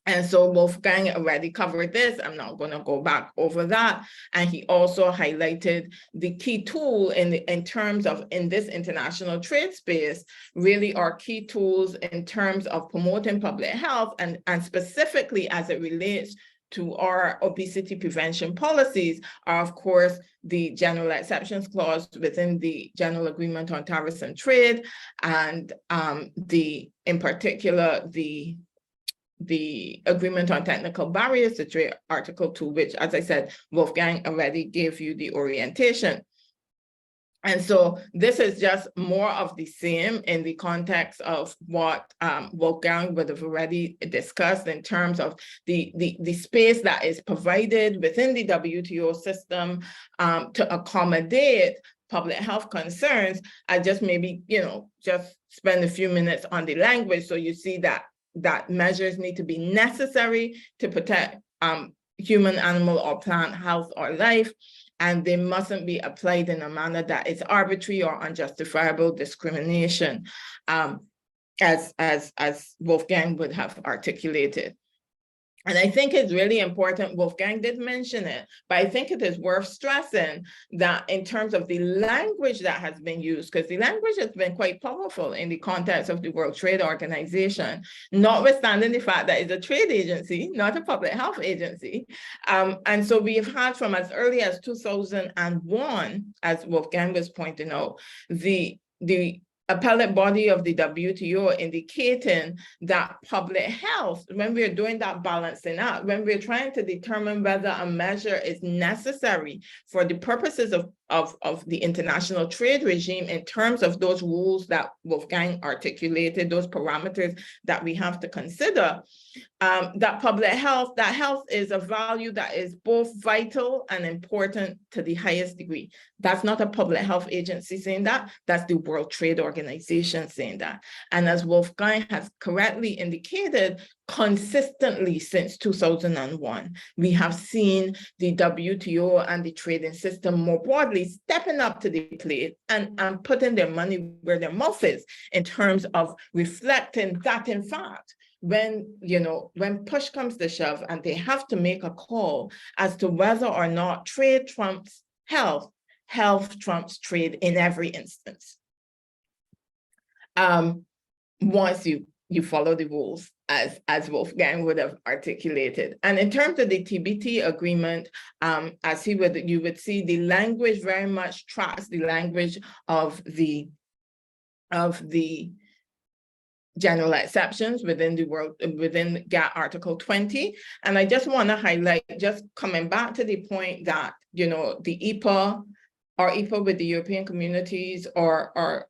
And so Wolfgang already covered this. I'm not going to go back over that. And he also highlighted the key tool in terms of, in this international trade space, really our key tools in terms of promoting public health and specifically as it relates to our obesity prevention policies are, of course, the general exceptions clause within the General Agreement on Tariffs and Trade, and in particular, the Agreement on Technical Barriers to Trade, Article 2, which, as I said, Wolfgang already gave you the orientation. And so this is just more of the same in the context of what Wolfgang would have already discussed in terms of the space that is provided within the WTO system to accommodate public health concerns. I just maybe, just spend a few minutes on the language so you see that measures need to be necessary to protect human, animal, or plant health or life, and they mustn't be applied in a manner that is arbitrary or unjustifiable discrimination, as Wolfgang would have articulated. And I think it's really important, Wolfgang did mention it, but I think it is worth stressing that in terms of the language that has been used, because the language has been quite powerful in the context of the World Trade Organization, notwithstanding the fact that it's a trade agency, not a public health agency. And so we've had from as early as 2001, as Wolfgang was pointing out, the appellate body of the WTO indicating that public health, when we're doing that balancing out, when we're trying to determine whether a measure is necessary for the purposes of the international trade regime in terms of those rules that Wolfgang articulated, those parameters that we have to consider, that public health, that health is a value that is both vital and important to the highest degree. That's not a public health agency saying that, that's the World Trade Organization saying that. And as Wolfgang has correctly indicated, consistently since 2001, we have seen the WTO and the trading system more broadly stepping up to the plate and putting their money where their mouth is in terms of reflecting that, in fact, when push comes to shove and they have to make a call as to whether or not trade trumps health, health trumps trade in every instance. Once you follow the rules as Wolfgang would have articulated. And in terms of the TBT agreement, as you would see, the language very much tracks the language of the general exceptions within GATT Article 20. And I just want to highlight, just coming back to the point that, the EPA or EPA with the European communities or our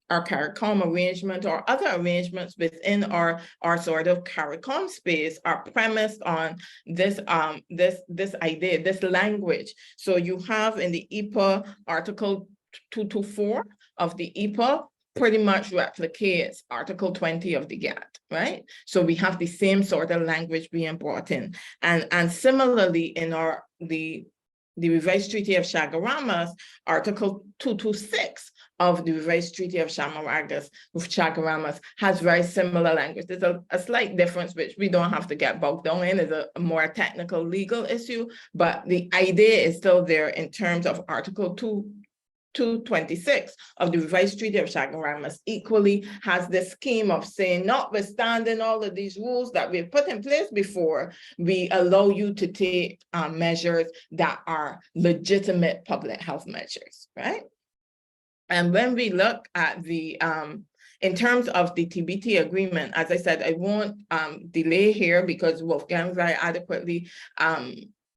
CARICOM arrangement or other arrangements within our sort of CARICOM space are premised on this idea, this language. So you have in the EPA Article 224 of the EPA pretty much replicates Article 20 of the GATT, right? So we have the same sort of language being brought in. And similarly in the Revised Treaty of Chaguaramas, Article 226 of the Revised Treaty of Chaguaramas has very similar language. There's a slight difference, which we don't have to get bogged down in, is a more technical legal issue, but the idea is still there in terms of Article 226 of the Revised Treaty of Chaguaramas equally has this scheme of saying, notwithstanding all of these rules that we've put in place before, we allow you to take measures that are legitimate public health measures, right? And when we look at the, in terms of the TBT agreement, as I said, I won't delay here because Wolfgang very adequately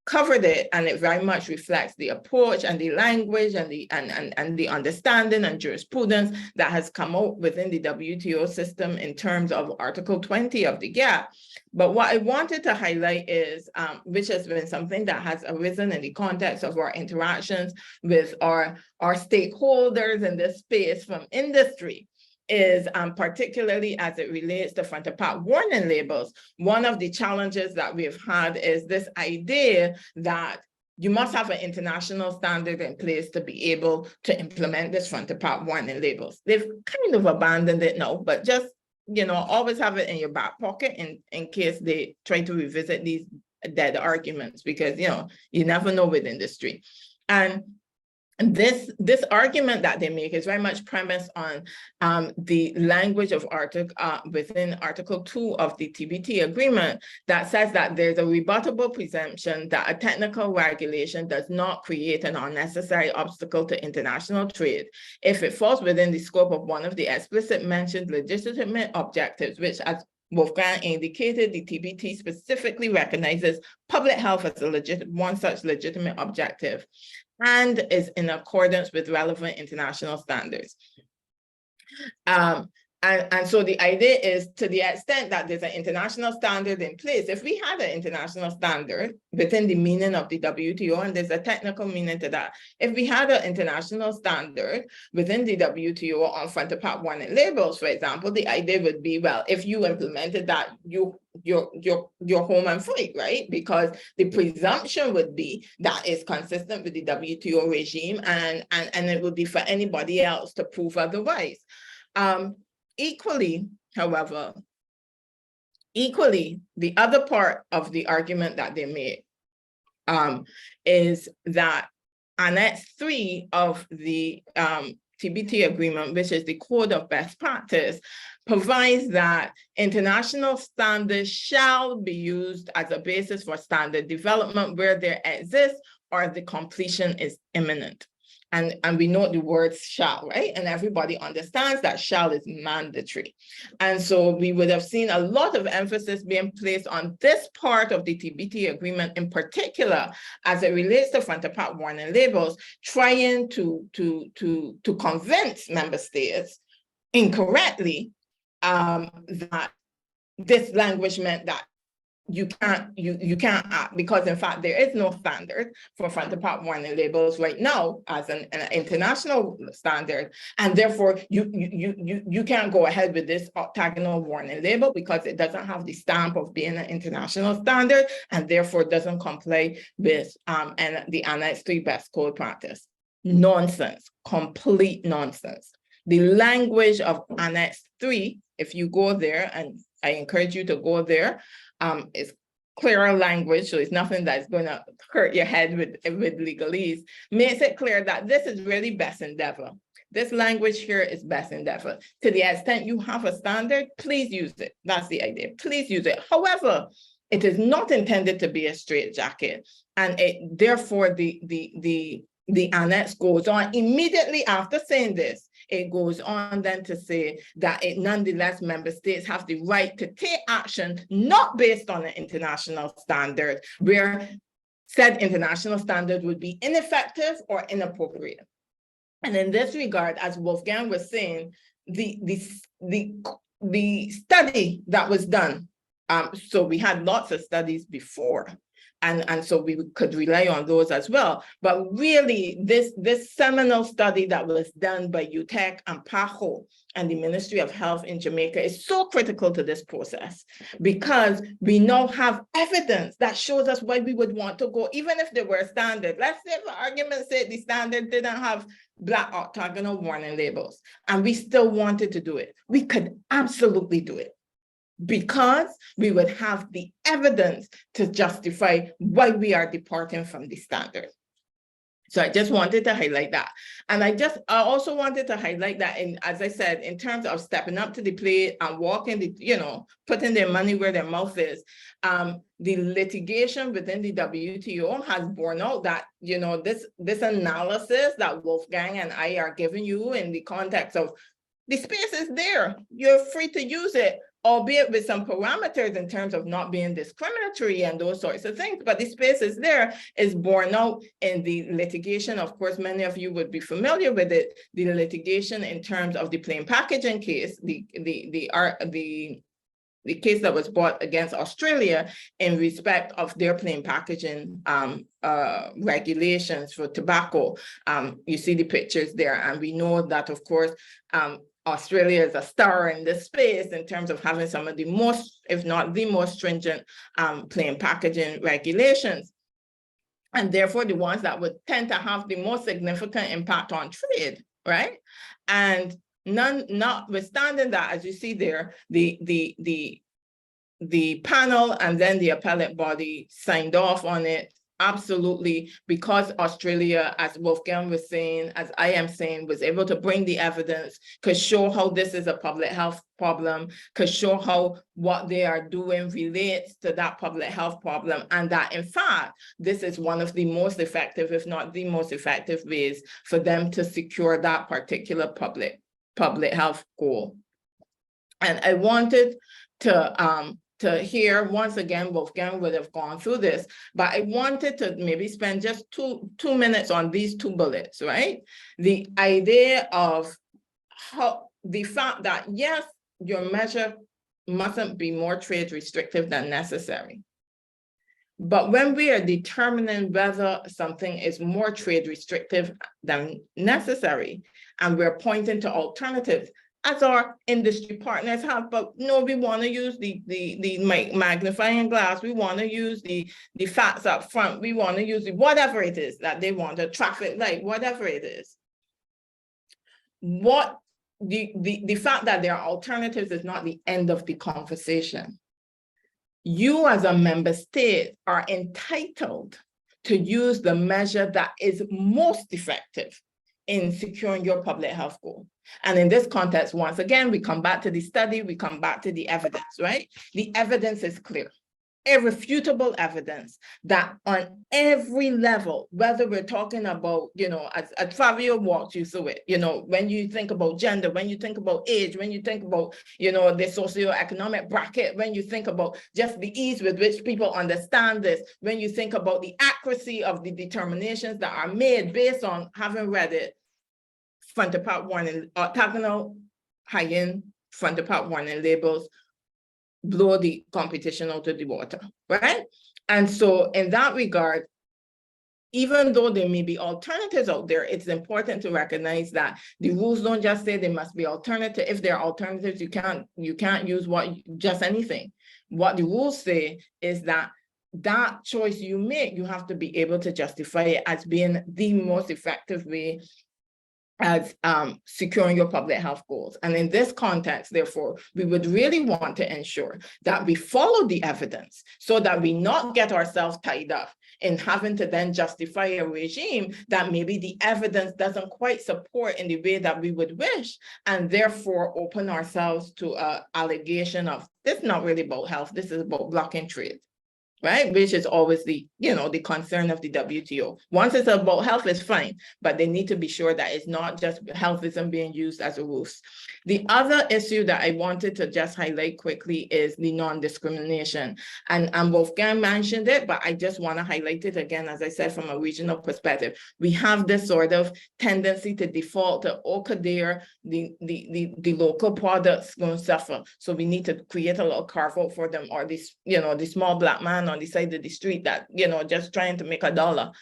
covered it, and it very much reflects the approach and the language and the understanding and jurisprudence that has come out within the WTO system in terms of Article 20 of the GATT. But what I wanted to highlight is, which has been something that has arisen in the context of our interactions with our stakeholders in this space from industry, is particularly as it relates to front of pack warning labels. One of the challenges that we've had is this idea that you must have an international standard in place to be able to implement this front of pack warning labels. They've kind of abandoned it now, but just, always have it in your back pocket in case they try to revisit these dead arguments, because, you never know with industry. And this argument that they make is very much premised on the language of within Article 2 of the TBT agreement that says that there's a rebuttable presumption that a technical regulation does not create an unnecessary obstacle to international trade if it falls within the scope of one of the explicit mentioned legitimate objectives, which, as Wolfgang indicated, the TBT specifically recognizes public health as one such legitimate objective, and is in accordance with relevant international standards. And so the idea is, to the extent that there's an international standard in place, if we had an international standard within the meaning of the WTO, and there's a technical meaning to that, if we had an international standard within the WTO on front of pack warning labels, for example, the idea would be, well, if you implemented that, you're home and free, right? Because the presumption would be that it's consistent with the WTO regime, and it would be for anybody else to prove otherwise. Equally, however, Equally, the other part of the argument that they made is that Annex 3 of the TBT agreement, which is the Code of Best Practice, provides that international standards shall be used as a basis for standard development where there exists or the completion is imminent. And we know the word shall, right? And everybody understands that shall is mandatory. And so we would have seen a lot of emphasis being placed on this part of the TBT agreement in particular, as it relates to front of pack warning labels, trying to convince member states incorrectly that this language meant that you can't act, because in fact there is no standard for front of pack warning labels right now as an international standard, and therefore you can't go ahead with this octagonal warning label because it doesn't have the stamp of being an international standard and therefore doesn't comply with and the Annex 3 best code practice. Nonsense, complete nonsense. The language of Annex 3, if you go there, and I encourage you to go there, it's clearer language, so it's nothing that's going to hurt your head with legalese, makes it clear that this is really best endeavor. This language here is best endeavor. To the extent you have a standard, please use it. That's the idea. Please use it. However, it is not intended to be a straitjacket, and therefore the annex goes on immediately after saying this. It goes on then to say that nonetheless, member states have the right to take action not based on an international standard, where said international standard would be ineffective or inappropriate. And in this regard, as Wolfgang was saying, the study that was done, so we had lots of studies before, and so we could rely on those as well. But really, this seminal study that was done by UTEC and PAHO and the Ministry of Health in Jamaica is so critical to this process, because we now have evidence that shows us why we would want to go, even if there were a standard. Let's say for argument's sake, the standard didn't have Black octagonal warning labels, and we still wanted to do it. We could absolutely do it, because we would have the evidence to justify why we are departing from the standard. So I just wanted to highlight that. And I also wanted to highlight that, as I said, in terms of stepping up to the plate and walking, putting their money where their mouth is, the litigation within the WTO has borne out that, this analysis that Wolfgang and I are giving you in the context of the space is there, you're free to use it, albeit with some parameters in terms of not being discriminatory and those sorts of things, but the space is there, is borne out in the litigation. Of course, many of you would be familiar with it, the litigation in terms of the plain packaging case, the case that was brought against Australia in respect of their plain packaging regulations for tobacco. You see the pictures there, and we know that, of course, Australia is a star in this space in terms of having some of the most, if not the most stringent plain packaging regulations. And therefore the ones that would tend to have the most significant impact on trade, right? And notwithstanding that, as you see there, the panel and then the appellate body signed off on it. Absolutely, because Australia, as Wolfgang was saying, as I am saying, was able to bring the evidence, could show how this is a public health problem, could show how what they are doing relates to that public health problem, and that in fact, this is one of the most effective, if not the most effective ways for them to secure that particular public health goal. And I wanted to hear, once again, Wolfgang would have gone through this, but I wanted to maybe spend just two minutes on these two bullets, right? The idea of how the fact that, yes, your measure mustn't be more trade restrictive than necessary. But when we are determining whether something is more trade restrictive than necessary, and we're pointing to alternatives, as our industry partners have, but no, we want to use the magnifying glass, we want to use the facts up front, we want to use whatever it is that they want, a traffic light, whatever it is. What the fact that there are alternatives is not the end of the conversation. you as a member state are entitled to use the measure that is most effective in securing your public health goal. And in this context, once again, we come back to the study, we come back to the evidence, right? The evidence is clear. Irrefutable evidence that on every level, whether we're talking about, as Fabio walked you through it, when you think about gender, when you think about age, when you think about, the socioeconomic bracket, when you think about just the ease with which people understand this, when you think about the accuracy of the determinations that are made based on having read it, front of part warning, orthogonal, high-end, front of part warning labels, blow the competition out of the water, right? And so in that regard, even though there may be alternatives out there, it's important to recognize that the rules don't just say they must be alternative. If there are alternatives, you can't use just anything. What the rules say is that choice you make, you have to be able to justify it as being the most effective way as securing your public health goals. And in this context, therefore, we would really want to ensure that we follow the evidence so that we not get ourselves tied up in having to then justify a regime that maybe the evidence doesn't quite support in the way that we would wish, and therefore open ourselves to an allegation of, this is not really about health, this is about blocking trade. Right, which is always the concern of the WTO. Once it's about health, it's fine, but they need to be sure that it's not just health isn't being used as a ruse. The other issue that I wanted to just highlight quickly is the non-discrimination. And Wolfgang mentioned it, but I just want to highlight it again, as I said, from a regional perspective. We have this sort of tendency to default to, there, the local products going to suffer. So we need to create a little carve out for them, or this, the small black man on the side of the street that, just trying to make $1.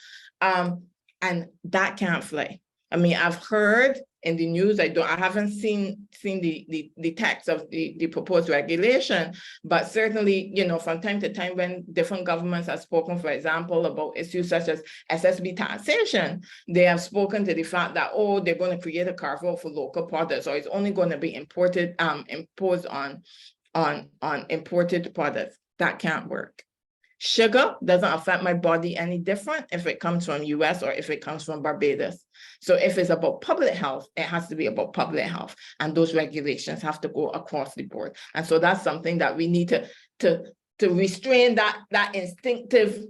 And that can't fly. I mean, I've heard in the news, I haven't seen the text of the proposed regulation, but certainly, from time to time when different governments have spoken, for example, about issues such as SSB taxation, they have spoken to the fact that, they're going to create a carve-out for local products, or it's only going to be imposed on imported products. That can't work. Sugar doesn't affect my body any different if it comes from US or if it comes from Barbados. So if it's about public health, it has to be about public health, and those regulations have to go across the board. And so that's something that we need to restrain that instinctive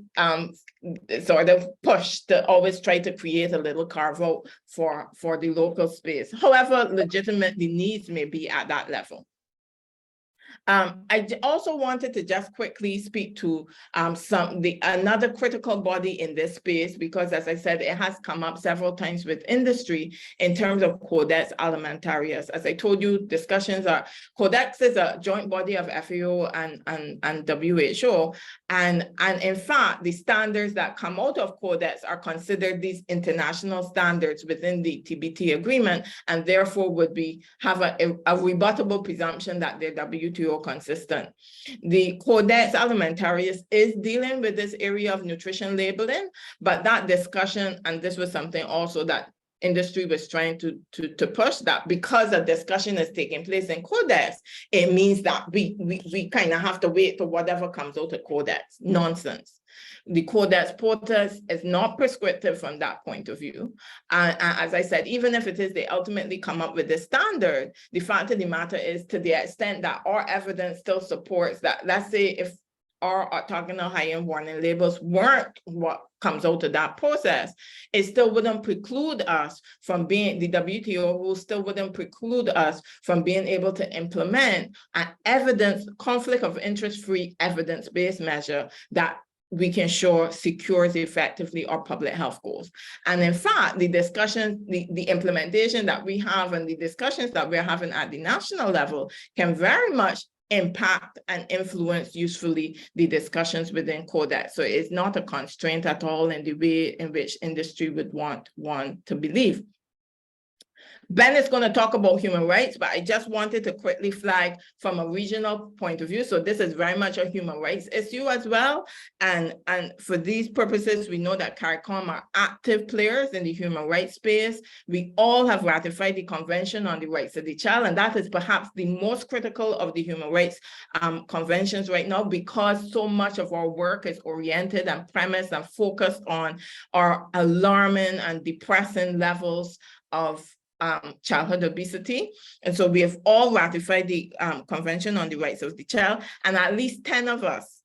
sort of push to always try to create a little carve out for the local space. However legitimate the needs may be at that level. I also wanted to just quickly speak to another critical body in this space, because as I said, it has come up several times with industry in terms of Codex Alimentarius. As I told you, Codex is a joint body of FAO and WHO. And in fact, the standards that come out of Codex are considered these international standards within the TBT agreement, and therefore would have a rebuttable presumption that they're WTO consistent. The Codex Alimentarius is dealing with this area of nutrition labeling, but that discussion, and this was something also that industry was trying to push, that because a discussion is taking place in Codex, it means that we kind of have to wait for whatever comes out of Codex. Nonsense. The Codex POTUS is not prescriptive from that point of view. As I said, even if it is they ultimately come up with the standard, the fact of the matter is, to the extent that our evidence still supports that, let's say if our orthogonal high-end warning labels weren't what comes out of that process, it still wouldn't preclude us from being, the WTO rules still wouldn't preclude us from being able to implement an conflict of interest-free evidence-based measure that we can show secures effectively our public health goals. And in fact, the discussion, the implementation that we have and the discussions that we're having at the national level can very much impact and influence usefully the discussions within Codex. So it's not a constraint at all in the way in which industry would want one to believe. Ben is going to talk about human rights, but I just wanted to quickly flag from a regional point of view. So this is very much a human rights issue as well. And for these purposes, we know that CARICOM are active players in the human rights space. We all have ratified the Convention on the Rights of the Child, and that is perhaps the most critical of the human rights conventions right now, because so much of our work is oriented and premised and focused on our alarming and depressing levels of childhood obesity. And so we have all ratified the Convention on the Rights of the Child, and at least 10 of us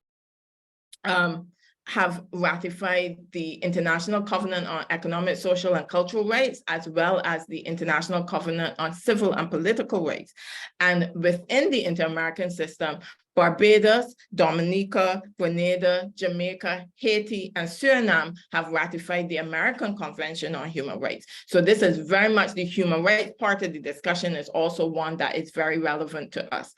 have ratified the International Covenant on Economic, Social, and Cultural Rights, as well as the International Covenant on Civil and Political Rights. And within the Inter-American system, Barbados, Dominica, Grenada, Jamaica, Haiti, and Suriname have ratified the American Convention on Human Rights. So this is very much the human rights part of the discussion is also one that is very relevant to us.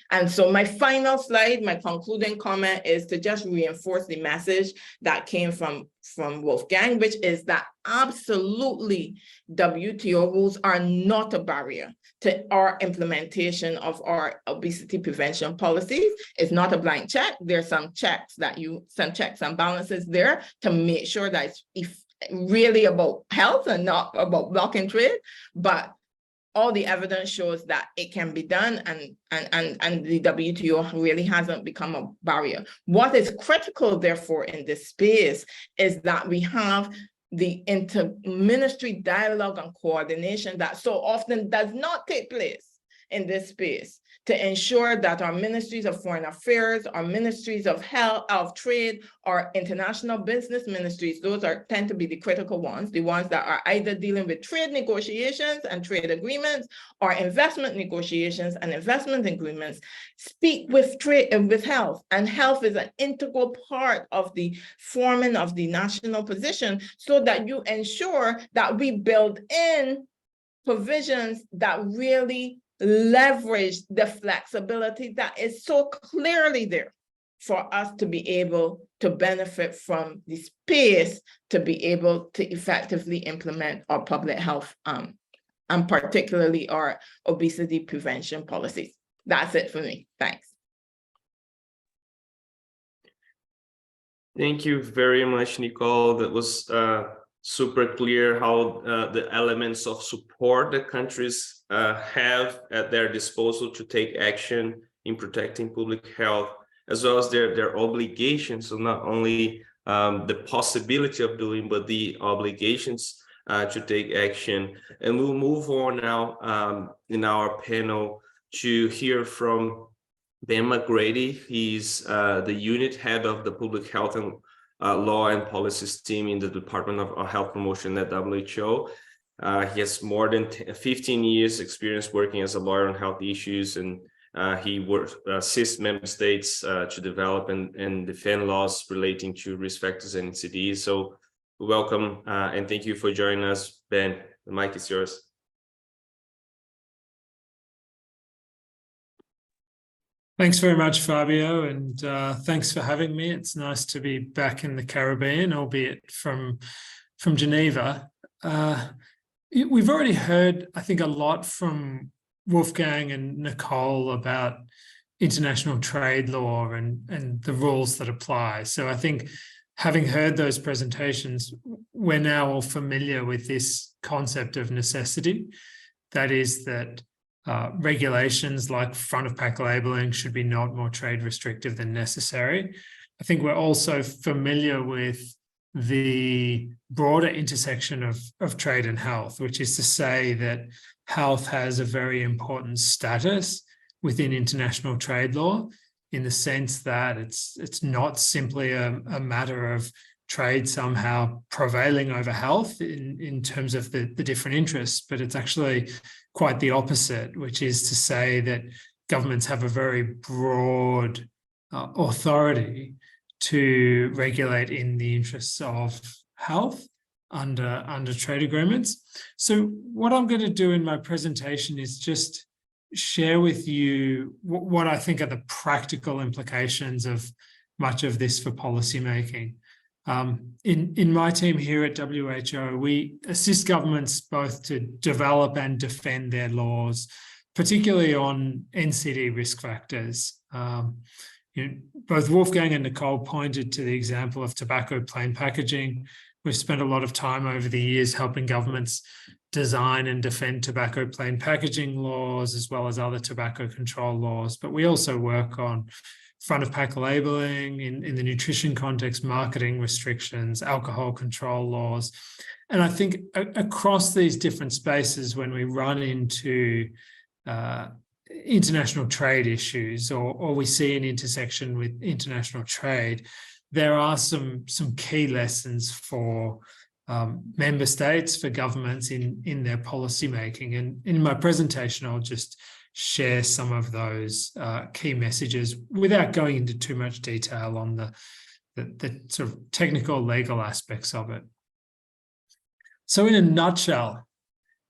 And so my final slide, my concluding comment is to just reinforce the message that came from Wolfgang, which is that absolutely WTO rules are not a barrier to our implementation of our obesity prevention policies. It's not a blank check. There's some checks and balances there to make sure that it's really about health and not about blocking trade, but all the evidence shows that it can be done, and the WTO really hasn't become a barrier. What is critical, therefore, in this space is that we have the inter-ministry dialogue and coordination that so often does not take place in this space, to ensure that our ministries of foreign affairs, our ministries of health, of trade, our international business ministries, those tend to be the critical ones, the ones that are either dealing with trade negotiations and trade agreements, or investment negotiations and investment agreements, speak with trade and with health. And health is an integral part of the forming of the national position, so that you ensure that we build in provisions that really leverage the flexibility that is so clearly there for us to be able to benefit from the space to be able to effectively implement our public health and particularly our obesity prevention policies. That's it for me. Thanks. Thank you very much, Nicole. That was super clear how the elements of support that countries have at their disposal to take action in protecting public health, as well as their obligations. So not only the possibility of doing, but the obligations to take action. And we'll move on now in our panel to hear from Ben McGrady. He's the unit head of the Public Health and Law and Policies team in the Department of Health Promotion at WHO. He has more than 15 years experience working as a lawyer on health issues, and he assists member states to develop and defend laws relating to risk factors and NCDs. So welcome and thank you for joining us, Ben. The mic is yours. Thanks very much, Fabio, and thanks for having me. It's nice to be back in the Caribbean, albeit from Geneva. We've already heard, I think, a lot from Wolfgang and Nicole about international trade law and the rules that apply. So I think, having heard those presentations, we're now all familiar with this concept of necessity. That is that regulations like front-of-pack labeling should be not more trade restrictive than necessary. I think we're also familiar with the broader intersection of trade and health, which is to say that health has a very important status within international trade law, in the sense that it's not simply a matter of trade somehow prevailing over health in terms of the different interests, but it's actually quite the opposite, which is to say that governments have a very broad authority to regulate in the interests of health under trade agreements. So what I'm going to do in my presentation is just share with you what I think are the practical implications of much of this for policymaking. In my team here at WHO, we assist governments both to develop and defend their laws, particularly on NCD risk factors. Both Wolfgang and Nicole pointed to the example of tobacco plain packaging. We've spent a lot of time over the years helping governments design and defend tobacco plain packaging laws, as well as other tobacco control laws. But we also work on front of pack labeling, in the nutrition context, marketing restrictions, alcohol control laws. And I think across these different spaces, when we run into international trade issues, or we see an intersection with international trade, there are some key lessons for member states, for governments in their policy making. And in my presentation, I'll just share some of those key messages without going into too much detail on the sort of technical legal aspects of it. So in a nutshell,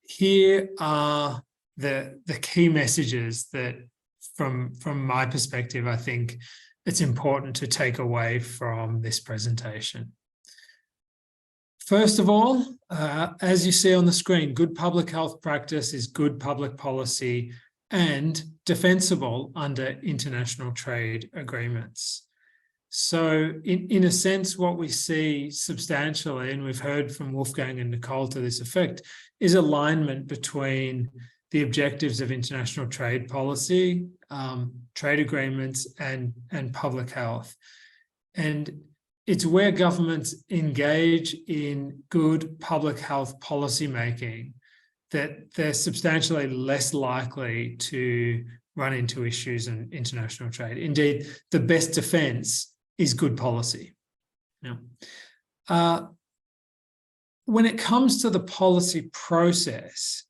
here are the key messages that from my perspective, I think it's important to take away from this presentation. First of all, as you see on the screen, good public health practice is good public policy and defensible under international trade agreements. So in a sense, what we see substantially, and we've heard from Wolfgang and Nicole to this effect, is alignment between the objectives of international trade policy, trade agreements, and public health. And it's where governments engage in good public health policy making that they're substantially less likely to run into issues in international trade. Indeed, the best defense is good policy. Now, when it comes to the policy process,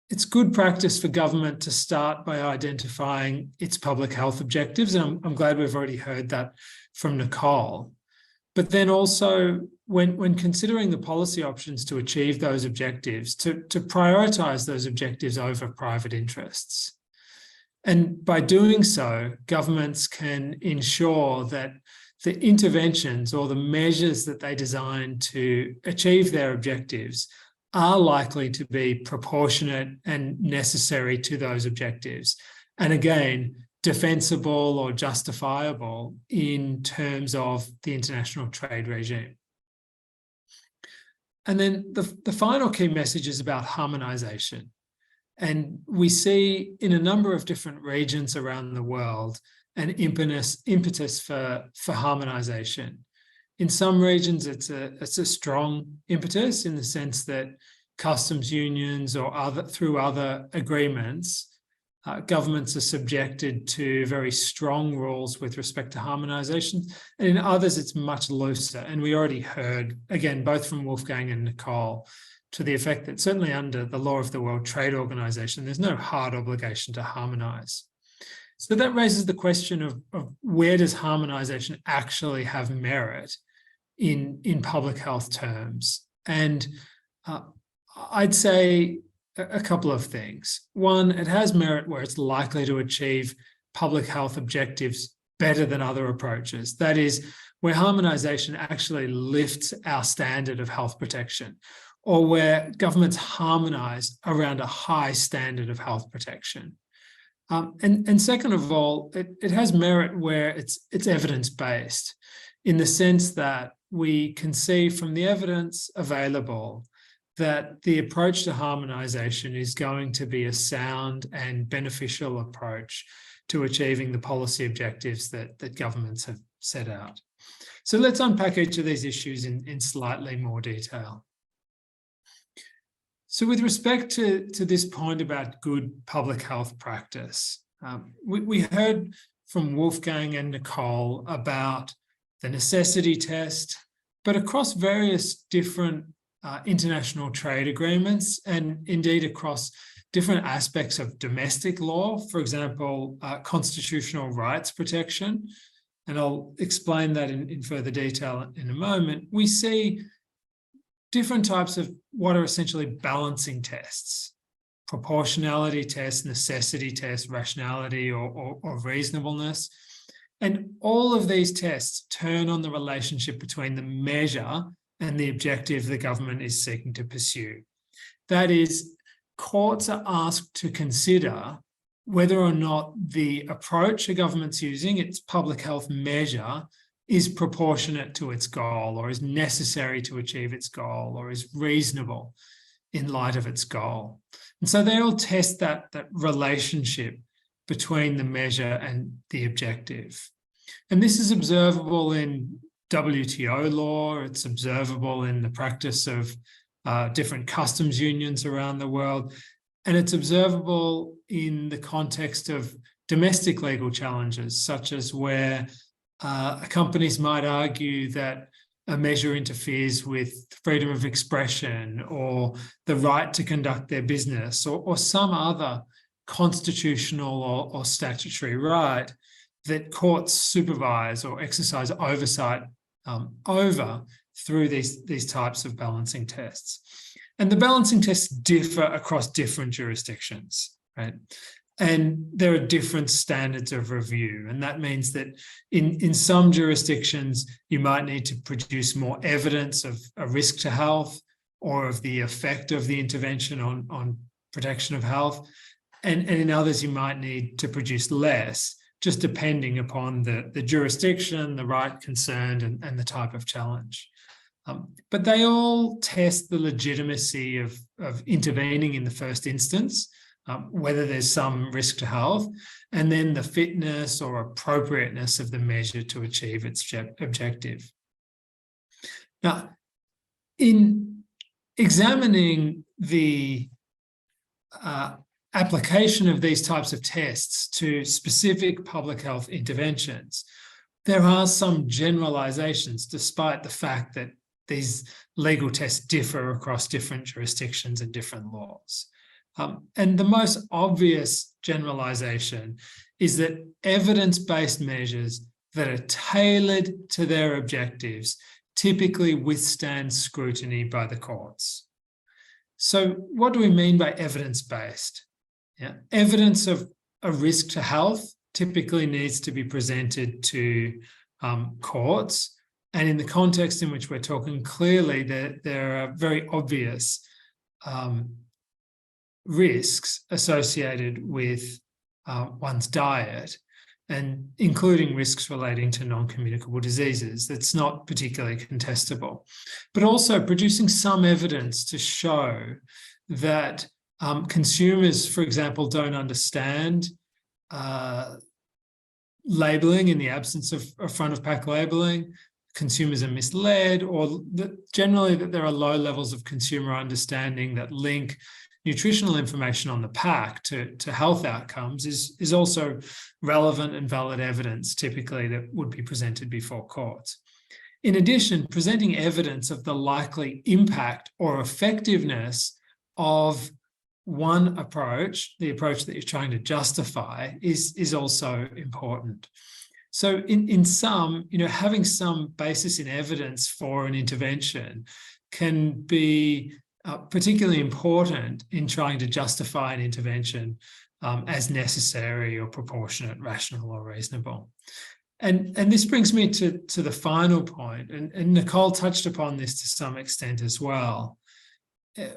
it's good practice for government to start by identifying its public health objectives. And I'm glad we've already heard that from Nicole. But then also, when considering the policy options to achieve those objectives, to prioritise those objectives over private interests. And by doing so, governments can ensure that the interventions or the measures that they design to achieve their objectives are likely to be proportionate and necessary to those objectives. And again, defensible or justifiable in terms of the international trade regime. And then the final key message is about harmonisation. And we see in a number of different regions around the world an impetus for harmonisation. In some regions, it's a strong impetus in the sense that customs unions or through other agreements, governments are subjected to very strong rules with respect to harmonisation. And in others, it's much looser. And we already heard, again, both from Wolfgang and Nicole, to the effect that certainly under the law of the World Trade Organization, there's no hard obligation to harmonise. So that raises the question of where does harmonisation actually have merit in public health terms? And I'd say a couple of things. One, it has merit where it's likely to achieve public health objectives better than other approaches. That is, where harmonisation actually lifts our standard of health protection, or where governments harmonise around a high standard of health protection. And second of all, it has merit where it's evidence-based, in the sense that we can see from the evidence available that the approach to harmonisation is going to be a sound and beneficial approach to achieving the policy objectives that governments have set out. So let's unpack each of these issues in slightly more detail. So with respect to this point about good public health practice, we heard from Wolfgang and Nicole about the necessity test, but across various different international trade agreements, and indeed across different aspects of domestic law, for example, constitutional rights protection, and I'll explain that in further detail in a moment, we see different types of what are essentially balancing tests: proportionality tests, necessity tests, rationality or reasonableness. And all of these tests turn on the relationship between the measure and the objective the government is seeking to pursue. That is, courts are asked to consider whether or not the approach a government's using, its public health measure, is proportionate to its goal, or is necessary to achieve its goal, or is reasonable in light of its goal. And so they all test that relationship between the measure and the objective. And this is observable in WTO law, it's observable in the practice of different customs unions around the world, and it's observable in the context of domestic legal challenges, such as where companies might argue that a measure interferes with freedom of expression or the right to conduct their business, or some other constitutional or statutory right that courts supervise or exercise oversight over through these types of balancing tests. And the balancing tests differ across different jurisdictions, right? And there are different standards of review. And that means that in some jurisdictions, you might need to produce more evidence of a risk to health or of the effect of the intervention on protection of health. And in others, you might need to produce less, just depending upon the jurisdiction, the right concerned, and the type of challenge. But they all test the legitimacy of intervening in the first instance, whether there's some risk to health, and then the fitness or appropriateness of the measure to achieve its objective. Now, in examining the application of these types of tests to specific public health interventions, there are some generalizations, despite the fact that these legal tests differ across different jurisdictions and different laws. And the most obvious generalization is that evidence-based measures that are tailored to their objectives typically withstand scrutiny by the courts. So what do we mean by evidence-based? Evidence of a risk to health typically needs to be presented to courts. And in the context in which we're talking, clearly there are very obvious risks associated with one's diet, and including risks relating to non-communicable diseases. That's not particularly contestable. But also producing some evidence to show that consumers, for example, don't understand labeling in the absence of front-of-pack labeling, consumers are misled, or generally that there are low levels of consumer understanding that link nutritional information on the pack to health outcomes is also relevant and valid evidence typically that would be presented before courts. In addition, presenting evidence of the likely impact or effectiveness of one approach, the approach that you're trying to justify, is also important. So in sum, having some basis in evidence for an intervention can be particularly important in trying to justify an intervention as necessary or proportionate, rational or reasonable. And this brings me to the final point, and Nicole touched upon this to some extent as well,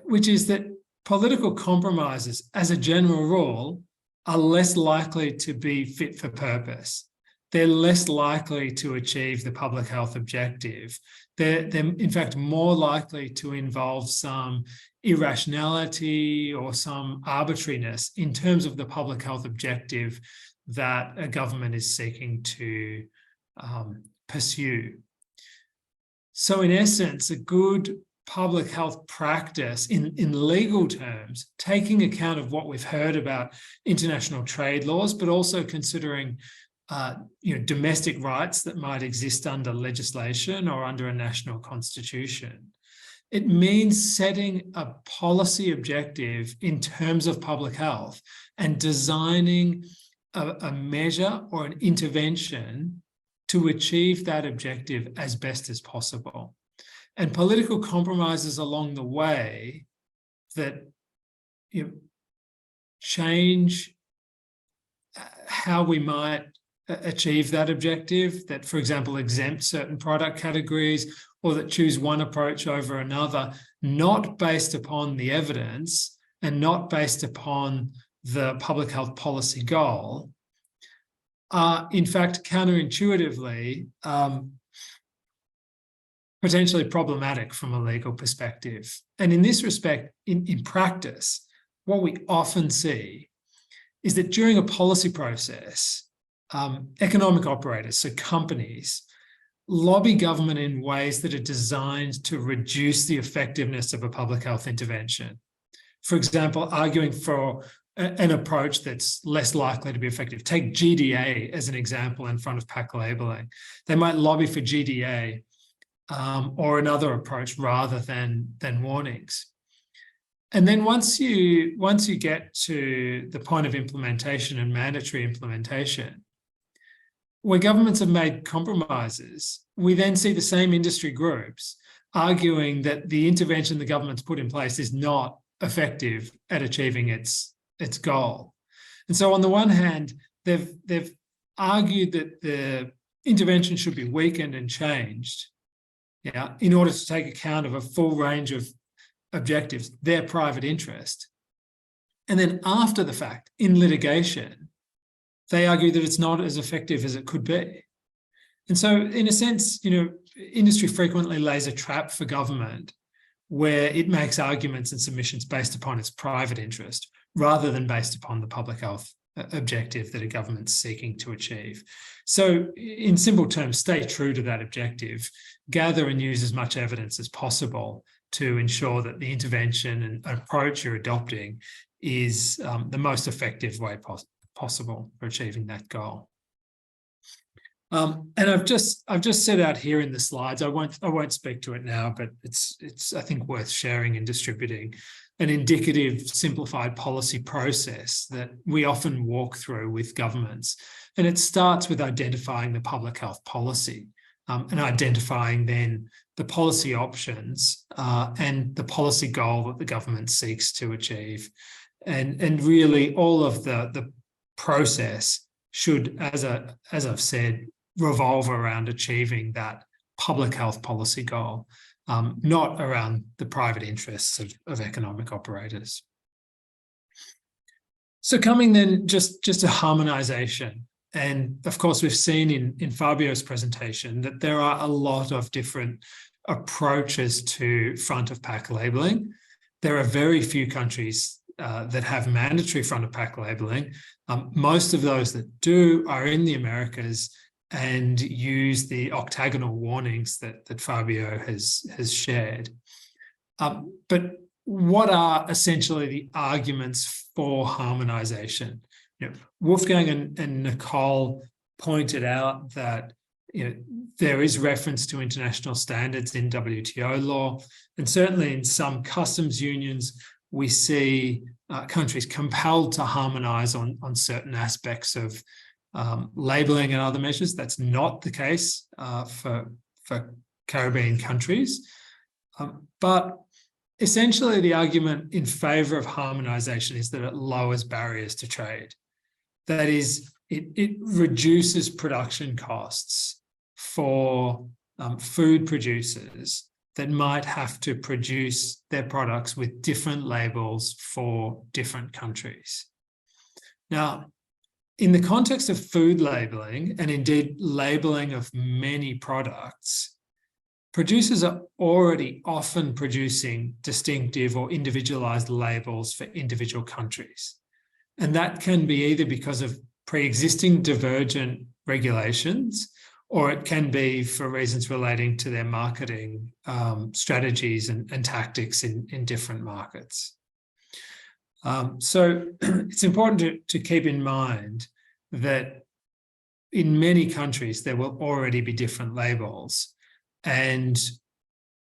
which is that political compromises, as a general rule, are less likely to be fit for purpose. They're less likely to achieve the public health objective. They're in fact more likely to involve some irrationality or some arbitrariness in terms of the public health objective that a government is seeking to pursue. So in essence, a good public health practice in legal terms, taking account of what we've heard about international trade laws, but also considering domestic rights that might exist under legislation or under a national constitution. It means setting a policy objective in terms of public health and designing a measure or an intervention to achieve that objective as best as possible. And political compromises along the way that change how we might achieve that objective, that, for example, exempt certain product categories or that choose one approach over another, not based upon the evidence and not based upon the public health policy goal, are in fact counterintuitively potentially problematic from a legal perspective. And in this respect, in practice, what we often see is that during a policy process, economic operators, so companies, lobby government in ways that are designed to reduce the effectiveness of a public health intervention. For example, arguing for an approach that's less likely to be effective. Take GDA as an example in front of pack labeling. They might lobby for GDA or another approach rather than warnings. And then once you get to the point of implementation and mandatory implementation, where governments have made compromises, we then see the same industry groups arguing that the intervention the government's put in place is not effective at achieving its goal. And so on the one hand, they've argued that the intervention should be weakened and changed, in order to take account of a full range of objectives, their private interest. And then after the fact, in litigation, they argue that it's not as effective as it could be. And so in a sense, industry frequently lays a trap for government where it makes arguments and submissions based upon its private interest rather than based upon the public health objective that a government's seeking to achieve. So in simple terms, stay true to that objective, gather and use as much evidence as possible to ensure that the intervention and approach you're adopting is the most effective way possible for achieving that goal. And I've just set out here in the slides. I won't speak to it now, but it's I think worth sharing and distributing an indicative simplified policy process that we often walk through with governments. And it starts with identifying the public health policy and identifying then the policy options and the policy goal that the government seeks to achieve. And really all of the process should, as I've said, revolve around achieving that public health policy goal, not around the private interests of economic operators. So coming then just to harmonisation, and of course we've seen in Fabio's presentation that there are a lot of different approaches to front of pack labelling. There are very few countries that have mandatory front of pack labelling. Most of those that do are in the Americas and use the octagonal warnings that Fabio has shared. But what are essentially the arguments for harmonisation? Wolfgang and Nicole pointed out that there is reference to international standards in WTO law, and certainly in some customs unions, we see countries compelled to harmonise on certain aspects of labelling and other measures. That's not the case for Caribbean countries. But essentially the argument in favour of harmonisation is that it lowers barriers to trade. That is, it reduces production costs for food producers that might have to produce their products with different labels for different countries. Now, in the context of food labelling, and indeed labelling of many products, producers are already often producing distinctive or individualised labels for individual countries. And that can be either because of pre-existing divergent regulations, or it can be for reasons relating to their marketing strategies and tactics in different markets. So it's important to keep in mind that in many countries, there will already be different labels. And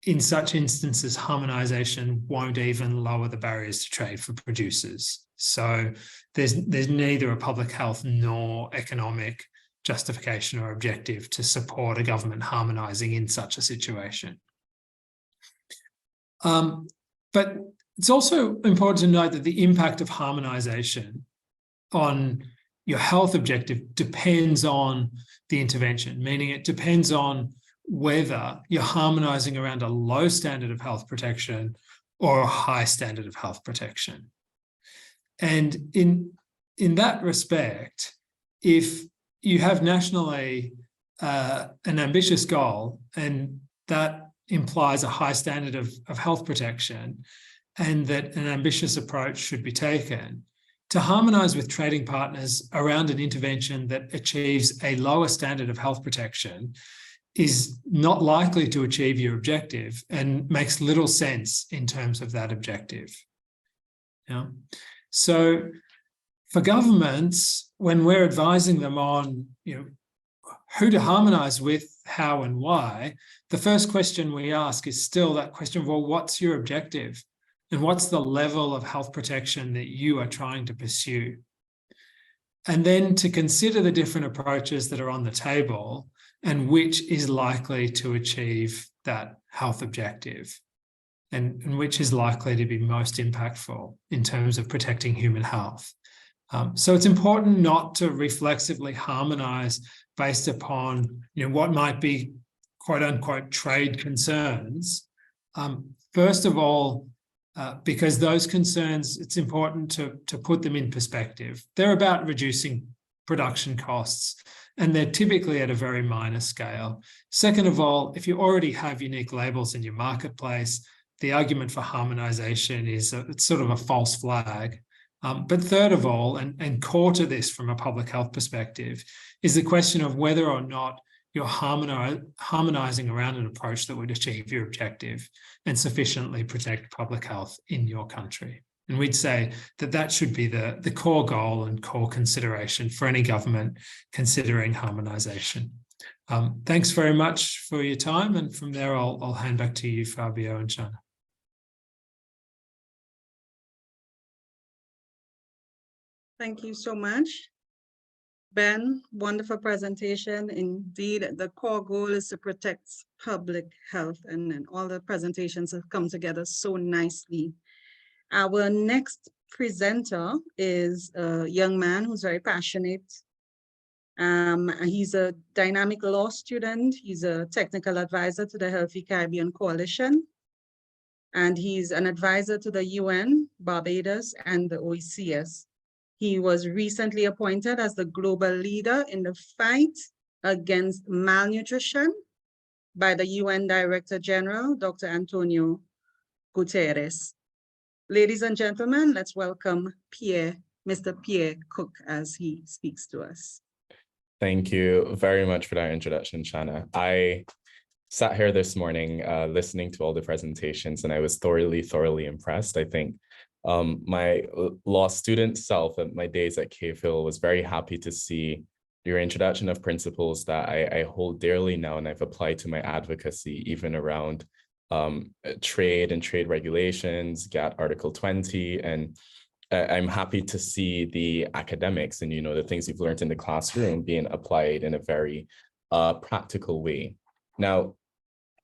in such instances, harmonisation won't even lower the barriers to trade for producers. So there's neither a public health nor economic justification or objective to support a government harmonising in such a situation. But it's also important to note that the impact of harmonisation on your health objective depends on the intervention, meaning it depends on whether you're harmonizing around a low standard of health protection or a high standard of health protection. And in that respect, if you have nationally an ambitious goal, and that implies a high standard of health protection, and that an ambitious approach should be taken, to harmonise with trading partners around an intervention that achieves a lower standard of health protection is not likely to achieve your objective and makes little sense in terms of that objective. Yeah. So for governments, when we're advising them on, who to harmonise with, how and why, the first question we ask is still that question of, well, what's your objective? And what's the level of health protection that you are trying to pursue? And then to consider the different approaches that are on the table and which is likely to achieve that health objective and which is likely to be most impactful in terms of protecting human health. So it's important not to reflexively harmonise based upon what might be quote unquote trade concerns. First of all, because those concerns, it's important to put them in perspective. They're about reducing production costs, and they're typically at a very minor scale. Second of all, if you already have unique labels in your marketplace, the argument for harmonisation is it's sort of a false flag. But third of all, and core to this from a public health perspective, is the question of whether or not you're harmonising around an approach that would achieve your objective and sufficiently protect public health in your country. And we'd say that that should be the core goal and core consideration for any government considering harmonisation. Thanks very much for your time. And from there, I'll hand back to you, Fabio and Shana. Thank you so much, Ben. Wonderful presentation. Indeed, the core goal is to protect public health, and all the presentations have come together so nicely. Our next presenter is a young man who's very passionate. He's a dynamic law student. He's a technical advisor to the Healthy Caribbean Coalition. And he's an advisor to the UN, Barbados, and the OECS. He was recently appointed as the global leader in the fight against malnutrition by the UN Director General, Dr. Antonio Guterres. Ladies and gentlemen, let's welcome Mr. Pierre Cook as he speaks to us. Thank you very much for that introduction, Shana. I sat here this morning listening to all the presentations, and I was thoroughly impressed. I think my law student self at my days at Cave Hill was very happy to see your introduction of principles that I hold dearly now, and I've applied to my advocacy, even around trade and trade regulations, GATT Article 20, and I'm happy to see the academics and the things you've learned in the classroom being applied in a very practical way. Now,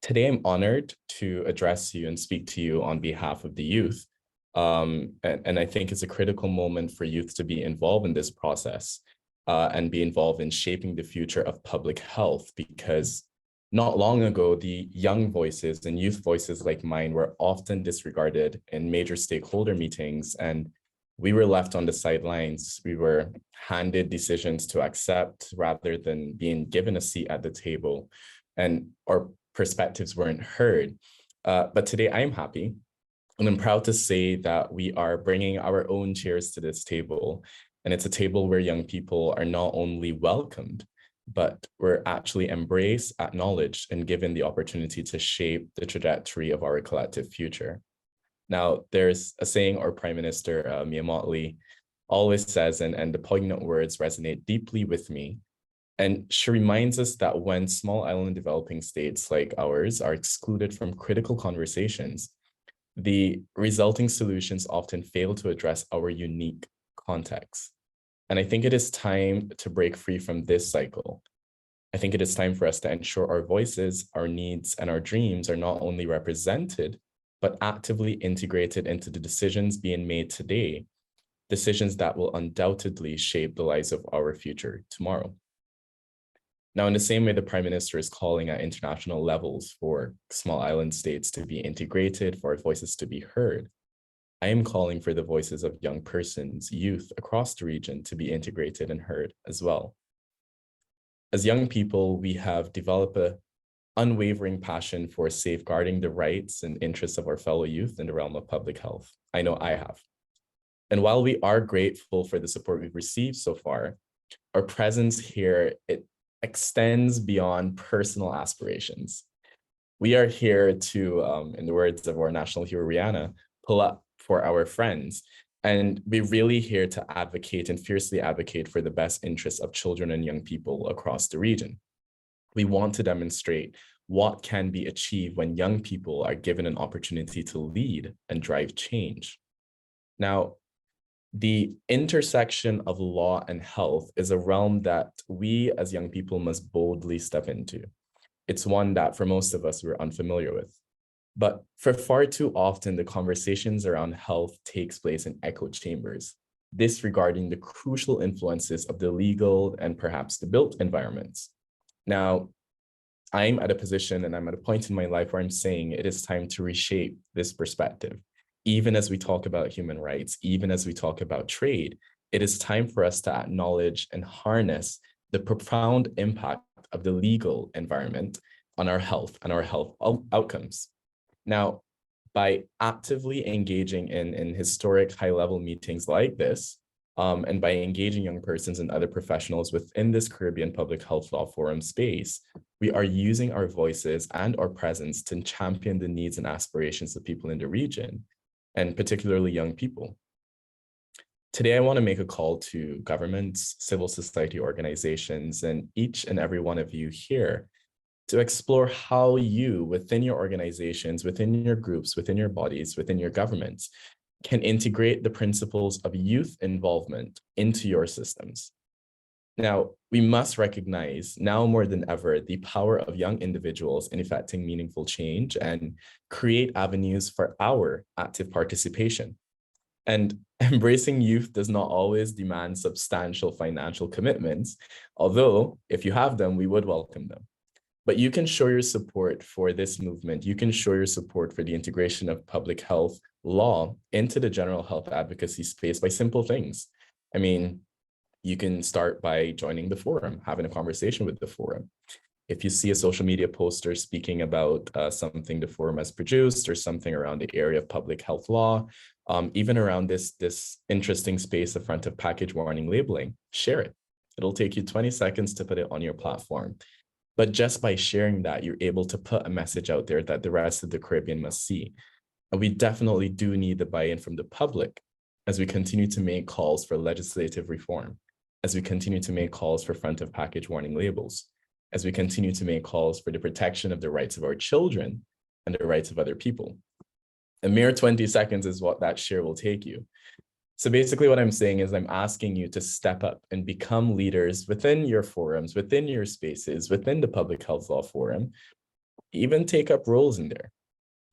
today I'm honored to address you and speak to you on behalf of the youth. And I think it's a critical moment for youth to be involved in this process and be involved in shaping the future of public health, because not long ago, the young voices and youth voices like mine were often disregarded in major stakeholder meetings, and we were left on the sidelines. We were handed decisions to accept rather than being given a seat at the table, and our perspectives weren't heard. But today I am happy, and I'm proud to say that we are bringing our own chairs to this table. And it's a table where young people are not only welcomed, but we're actually embraced, acknowledged, and given the opportunity to shape the trajectory of our collective future. Now, there's a saying our Prime Minister, Mia Mottley, always says, and the poignant words resonate deeply with me. And she reminds us that when small island developing states like ours are excluded from critical conversations, the resulting solutions often fail to address our unique context. And I think it is time to break free from this cycle. I think it is time for us to ensure our voices, our needs, and our dreams are not only represented, but actively integrated into the decisions being made today, decisions that will undoubtedly shape the lives of our future tomorrow. Now, in the same way the Prime Minister is calling at international levels for small island states to be integrated, for our voices to be heard, I am calling for the voices of young persons, youth across the region to be integrated and heard as well. As young people, we have developed an unwavering passion for safeguarding the rights and interests of our fellow youth in the realm of public health. I know I have. And while we are grateful for the support we've received so far, our presence here, it extends beyond personal aspirations. We are here to, in the words of our national hero, Rihanna, pull up for our friends. And we're really here to advocate and fiercely advocate for the best interests of children and young people across the region. We want to demonstrate what can be achieved when young people are given an opportunity to lead and drive change. Now, the intersection of law and health is a realm that we as young people must boldly step into. It's one that for most of us we're unfamiliar with. But for far too often, the conversations around health takes place in echo chambers, disregarding the crucial influences of the legal and perhaps the built environments. Now, I'm at a position and I'm at a point in my life where I'm saying it is time to reshape this perspective. Even as we talk about human rights, even as we talk about trade, it is time for us to acknowledge and harness the profound impact of the legal environment on our health and our health outcomes. Now, by actively engaging in historic high-level meetings like this, and by engaging young persons and other professionals within this Caribbean Public Health Law Forum space, we are using our voices and our presence to champion the needs and aspirations of people in the region, and particularly young people. Today, I want to make a call to governments, civil society organizations, and each and every one of you here to explore how you, within your organizations, within your groups, within your bodies, within your governments, can integrate the principles of youth involvement into your systems. Now, we must recognize now more than ever the power of young individuals in effecting meaningful change and create avenues for our active participation. And embracing youth does not always demand substantial financial commitments, although if you have them, we would welcome them. But you can show your support for this movement. You can show your support for the integration of public health law into the general health advocacy space by simple things. I mean, you can start by joining the forum, having a conversation with the forum. If you see a social media poster speaking about something the forum has produced or something around the area of public health law, even around this interesting space of front of package warning labeling, share it. It'll take you 20 seconds to put it on your platform. But just by sharing that, you're able to put a message out there that the rest of the Caribbean must see. And we definitely do need the buy-in from the public as we continue to make calls for legislative reform, as we continue to make calls for front of package warning labels, as we continue to make calls for the protection of the rights of our children and the rights of other people. A mere 20 seconds is what that share will take you. So basically what I'm saying is I'm asking you to step up and become leaders within your forums, within your spaces, within the Public Health Law Forum, even take up roles in there.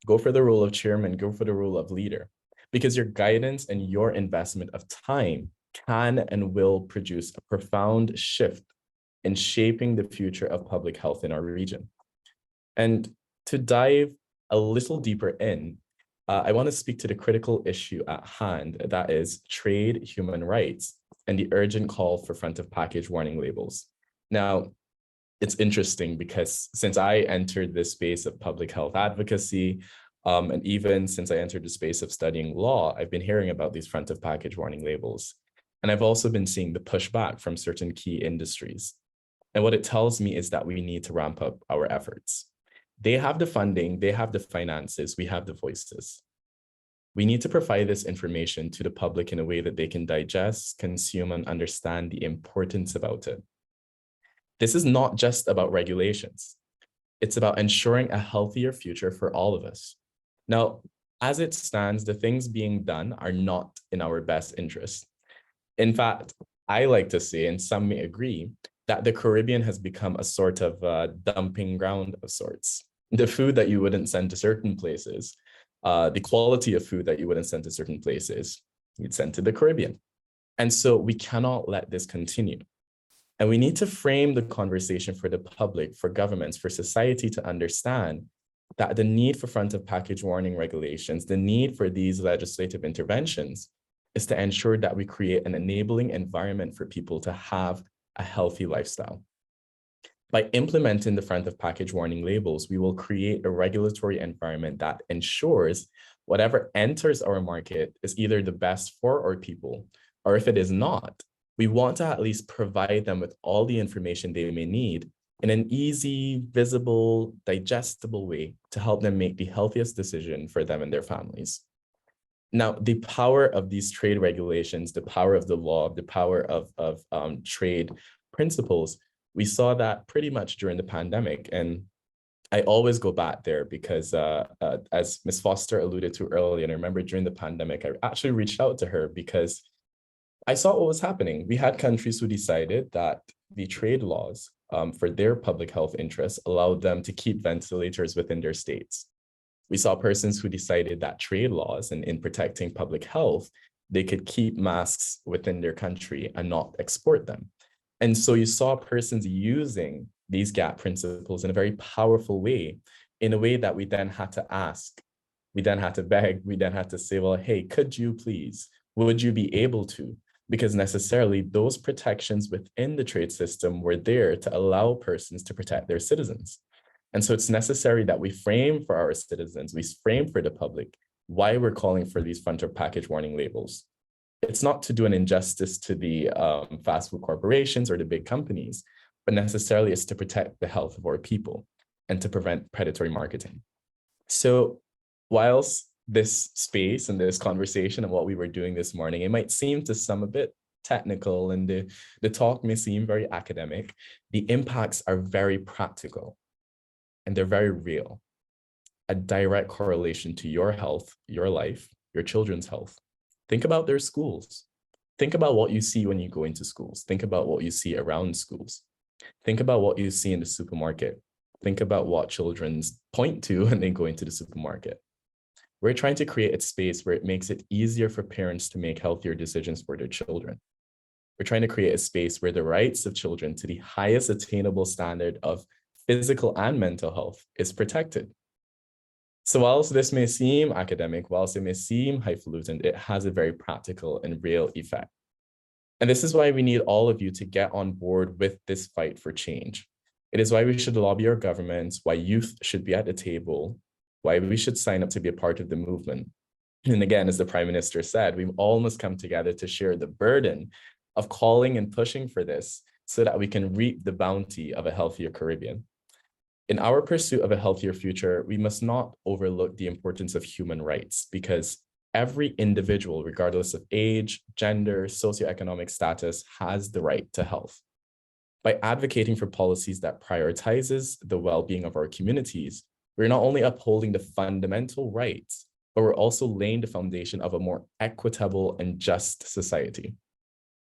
Go for the role of chairman, go for the role of leader, because your guidance and your investment of time can and will produce a profound shift in shaping the future of public health in our region. And to dive a little deeper in, I want to speak to the critical issue at hand, that is trade, human rights, and the urgent call for front of package warning labels. Now, it's interesting because since I entered this space of public health advocacy, and even since I entered the space of studying law, I've been hearing about these front of package warning labels. And I've also been seeing the pushback from certain key industries. And what it tells me is that we need to ramp up our efforts. They have the funding, they have the finances, we have the voices. We need to provide this information to the public in a way that they can digest, consume, and understand the importance about it. This is not just about regulations. It's about ensuring a healthier future for all of us. Now, as it stands, the things being done are not in our best interest. In fact, I like to say, and some may agree, that the Caribbean has become a sort of dumping ground of sorts. The food that you wouldn't send to certain places, the quality of food that you wouldn't send to certain places, you'd send to the Caribbean. And so we cannot let this continue. And we need to frame the conversation for the public, for governments, for society to understand that the need for front of package warning regulations, the need for these legislative interventions is to ensure that we create an enabling environment for people to have a healthy lifestyle. By implementing the front of package warning labels, we will create a regulatory environment that ensures whatever enters our market is either the best for our people, or if it is not, we want to at least provide them with all the information they may need in an easy, visible, digestible way to help them make the healthiest decision for them and their families. Now, the power of these trade regulations, the power of the law, the power of trade principles, we saw that pretty much during the pandemic. And I always go back there because as Ms. Foster alluded to earlier, and I remember during the pandemic, I actually reached out to her because I saw what was happening. We had countries who decided that the trade laws for their public health interests allowed them to keep ventilators within their states. We saw persons who decided that trade laws and in protecting public health, they could keep masks within their country and not export them. And so you saw persons using these gap principles in a very powerful way, in a way that we then had to ask, we then had to beg, we then had to say, well, hey, could you please, would you be able to? Because necessarily those protections within the trade system were there to allow persons to protect their citizens. And so it's necessary that we frame for our citizens, we frame for the public why we're calling for these front of package warning labels. It's not to do an injustice to the fast food corporations or the big companies, but necessarily it's to protect the health of our people and to prevent predatory marketing. So whilst this space and this conversation and what we were doing this morning, it might seem to some a bit technical and the talk may seem very academic, the impacts are very practical and they're very real. A direct correlation to your health, your life, your children's health. Think about their schools. Think about what you see when you go into schools. Think about what you see around schools. Think about what you see in the supermarket. Think about what children point to when they go into the supermarket. We're trying to create a space where it makes it easier for parents to make healthier decisions for their children. We're trying to create a space where the rights of children to the highest attainable standard of physical and mental health is protected. So whilst this may seem academic, whilst it may seem highfalutin, it has a very practical and real effect. And this is why we need all of you to get on board with this fight for change. It is why we should lobby our governments, why youth should be at the table, why we should sign up to be a part of the movement. And again, as the Prime Minister said, we all must come together to share the burden of calling and pushing for this so that we can reap the bounty of a healthier Caribbean. In our pursuit of a healthier future, we must not overlook the importance of human rights because every individual, regardless of age, gender, socioeconomic status, has the right to health. By advocating for policies that prioritizes the well-being of our communities, we're not only upholding the fundamental rights, but we're also laying the foundation of a more equitable and just society.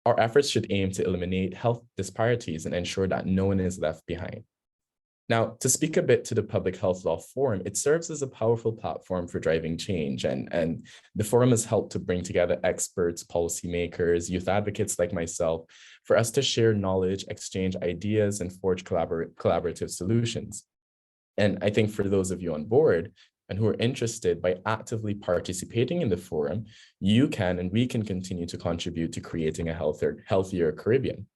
Our efforts should aim to eliminate health disparities and ensure that no one is left behind. Now, to speak a bit to the Public Health Law Forum, it serves as a powerful platform for driving change, and the forum has helped to bring together experts, policymakers, youth advocates like myself, for us to share knowledge, exchange ideas, and forge collaborative solutions. And I think for those of you on board and who are interested, by actively participating in the forum, you can and we can continue to contribute to creating a healthier Caribbean.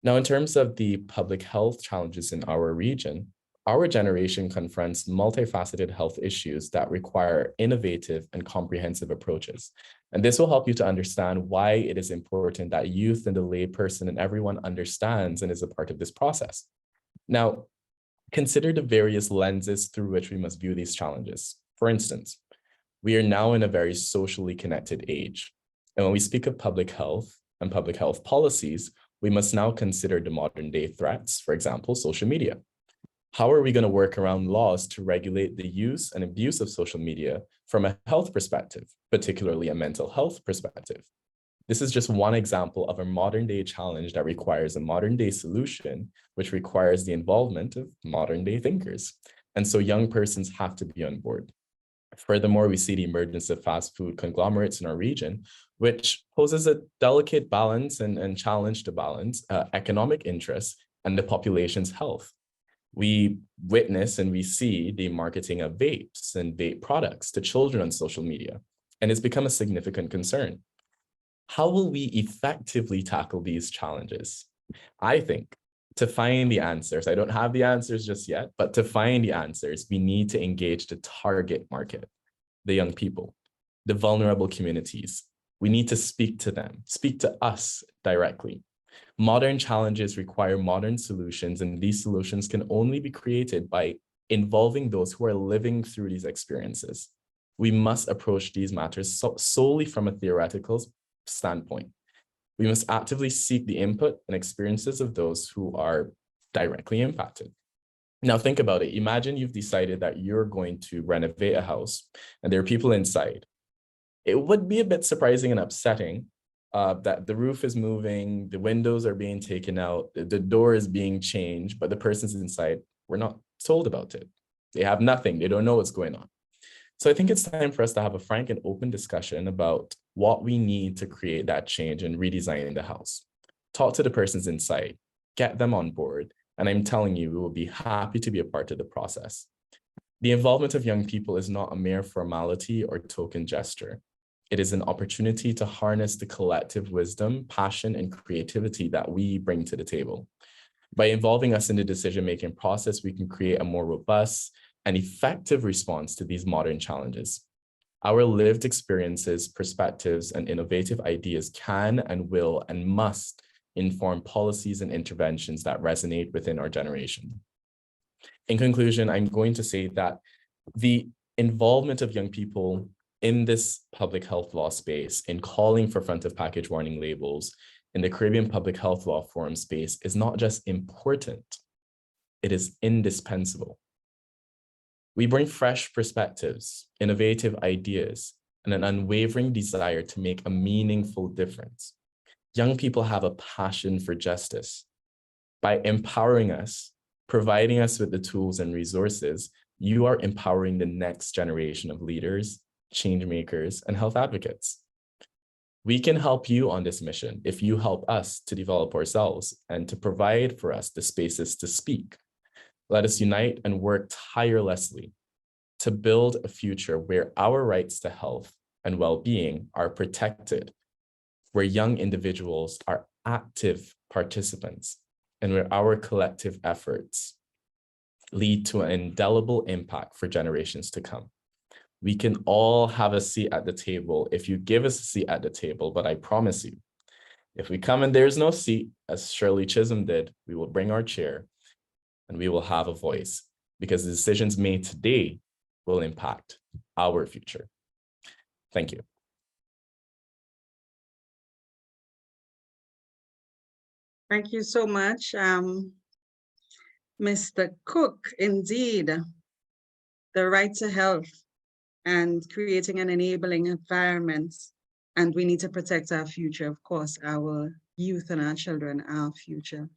Now, in terms of the public health challenges in our region, our generation confronts multifaceted health issues that require innovative and comprehensive approaches. And this will help you to understand why it is important that youth and the layperson and everyone understands and is a part of this process. Now, consider the various lenses through which we must view these challenges. For instance, we are now in a very socially connected age. And when we speak of public health and public health policies, we must now consider the modern day threats, for example, social media. How are we going to work around laws to regulate the use and abuse of social media from a health perspective, particularly a mental health perspective? This is just one example of a modern day challenge that requires a modern day solution, which requires the involvement of modern day thinkers. And so young persons have to be on board. Furthermore, we see the emergence of fast food conglomerates in our region, which poses a delicate balance and challenge to balance economic interests and the population's health. We witness and we see the marketing of vapes and vape products to children on social media, and it's become a significant concern. How will we effectively tackle these challenges? I think to find the answers, I don't have the answers just yet, but to find the answers, we need to engage the target market, the young people, the vulnerable communities. We need to speak to them, speak to us directly. Modern challenges require modern solutions, and these solutions can only be created by involving those who are living through these experiences. We must approach these matters solely from a theoretical standpoint. We must actively seek the input and experiences of those who are directly impacted. Now think about it. Imagine you've decided that you're going to renovate a house and there are people inside. It would be a bit surprising and upsetting that the roof is moving, the windows are being taken out, the door is being changed, but the persons inside were not told about it. They have nothing, they don't know what's going on. So I think it's time for us to have a frank and open discussion about what we need to create that change and redesign the house. Talk to the persons inside, get them on board, and I'm telling you, we will be happy to be a part of the process. The involvement of young people is not a mere formality or token gesture. It is an opportunity to harness the collective wisdom, passion, and creativity that we bring to the table. By involving us in the decision-making process, we can create a more robust and effective response to these modern challenges. Our lived experiences, perspectives, and innovative ideas can and will and must inform policies and interventions that resonate within our generation. In conclusion, I'm going to say that the involvement of young people in this public health law space, in calling for front of package warning labels, in the Caribbean Public Health Law Forum space is not just important, it is indispensable. We bring fresh perspectives, innovative ideas, and an unwavering desire to make a meaningful difference. Young people have a passion for justice. By empowering us, providing us with the tools and resources, you are empowering the next generation of leaders, change makers, and health advocates. We can help you on this mission if you help us to develop ourselves and to provide for us the spaces to speak. Let us unite and work tirelessly to build a future where our rights to health and well-being are protected, where young individuals are active participants, and where our collective efforts lead to an indelible impact for generations to come. We can all have a seat at the table if you give us a seat at the table, but I promise you, if we come and there's no seat, as Shirley Chisholm did, we will bring our chair and we will have a voice, because the decisions made today will impact our future. Thank you. Thank you so much, Mr. Cook. Indeed, the right to health and creating an enabling environment. And we need to protect our future, of course, our youth and our children, our future.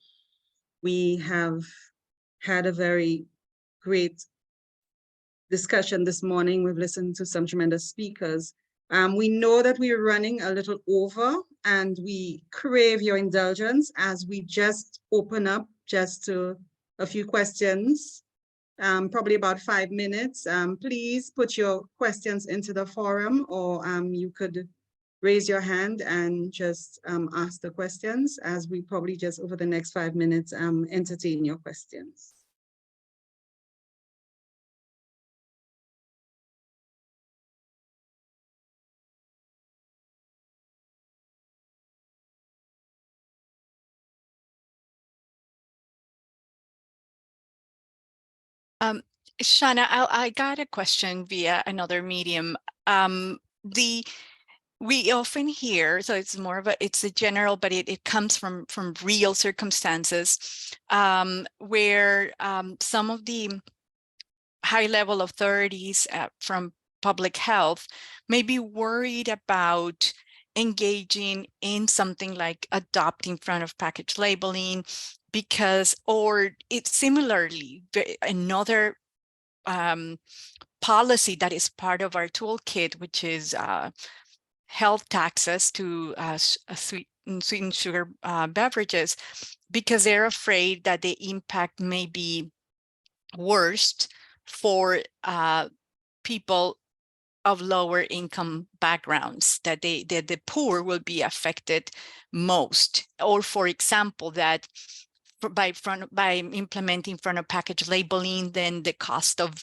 We have had a very great discussion this morning. We've listened to some tremendous speakers. We know that we're running a little over, and we crave your indulgence as we just open up just to a few questions. Probably about 5 minutes. Please put your questions into the forum, or you could raise your hand and just ask the questions as we probably just over the next 5 minutes entertain your questions. Shana, I got a question via another medium. We often hear, so it's more of it's a general, but it comes from real circumstances where some of the high-level authorities from public health may be worried about engaging in something like adopting front of package labeling, because, or it's similarly another policy that is part of our toolkit, which is health taxes to sweet and sugar beverages, because they're afraid that the impact may be worst for people of lower income backgrounds, that the poor will be affected most. Or for example, that by implementing front of package labeling, then the cost of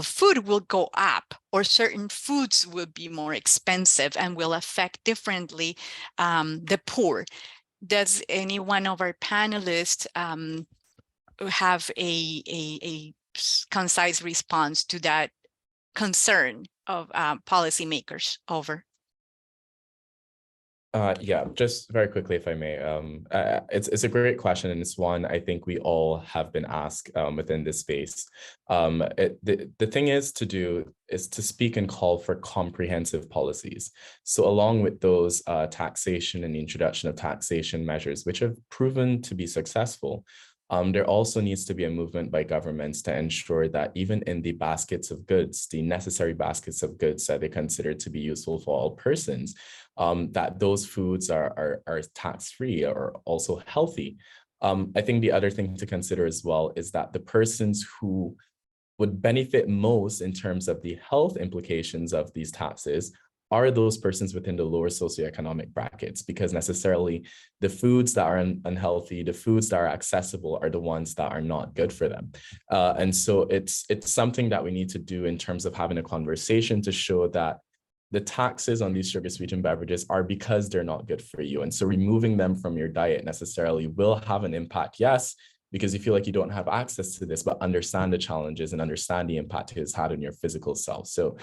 food will go up, or certain foods will be more expensive and will affect differently the poor. Does any one of our panelists have a concise response to that concern of policymakers? Over. Yeah, just very quickly, if I may. It's a great question, and it's one I think we all have been asked within this space. The thing is to speak and call for comprehensive policies. So along with those taxation and the introduction of taxation measures, which have proven to be successful, there also needs to be a movement by governments to ensure that even in the baskets of goods, the necessary baskets of goods that they consider to be useful for all persons, that those foods are tax-free or also healthy. I think the other thing to consider as well is that the persons who would benefit most in terms of the health implications of these taxes are those persons within the lower socioeconomic brackets, because necessarily the foods that are unhealthy, the foods that are accessible are the ones that are not good for them. And so it's something that we need to do in terms of having a conversation to show that the taxes on these sugar sweetened beverages are because they're not good for you. And so removing them from your diet necessarily will have an impact, yes, because you feel like you don't have access to this, but understand the challenges and understand the impact it has had on your physical self. So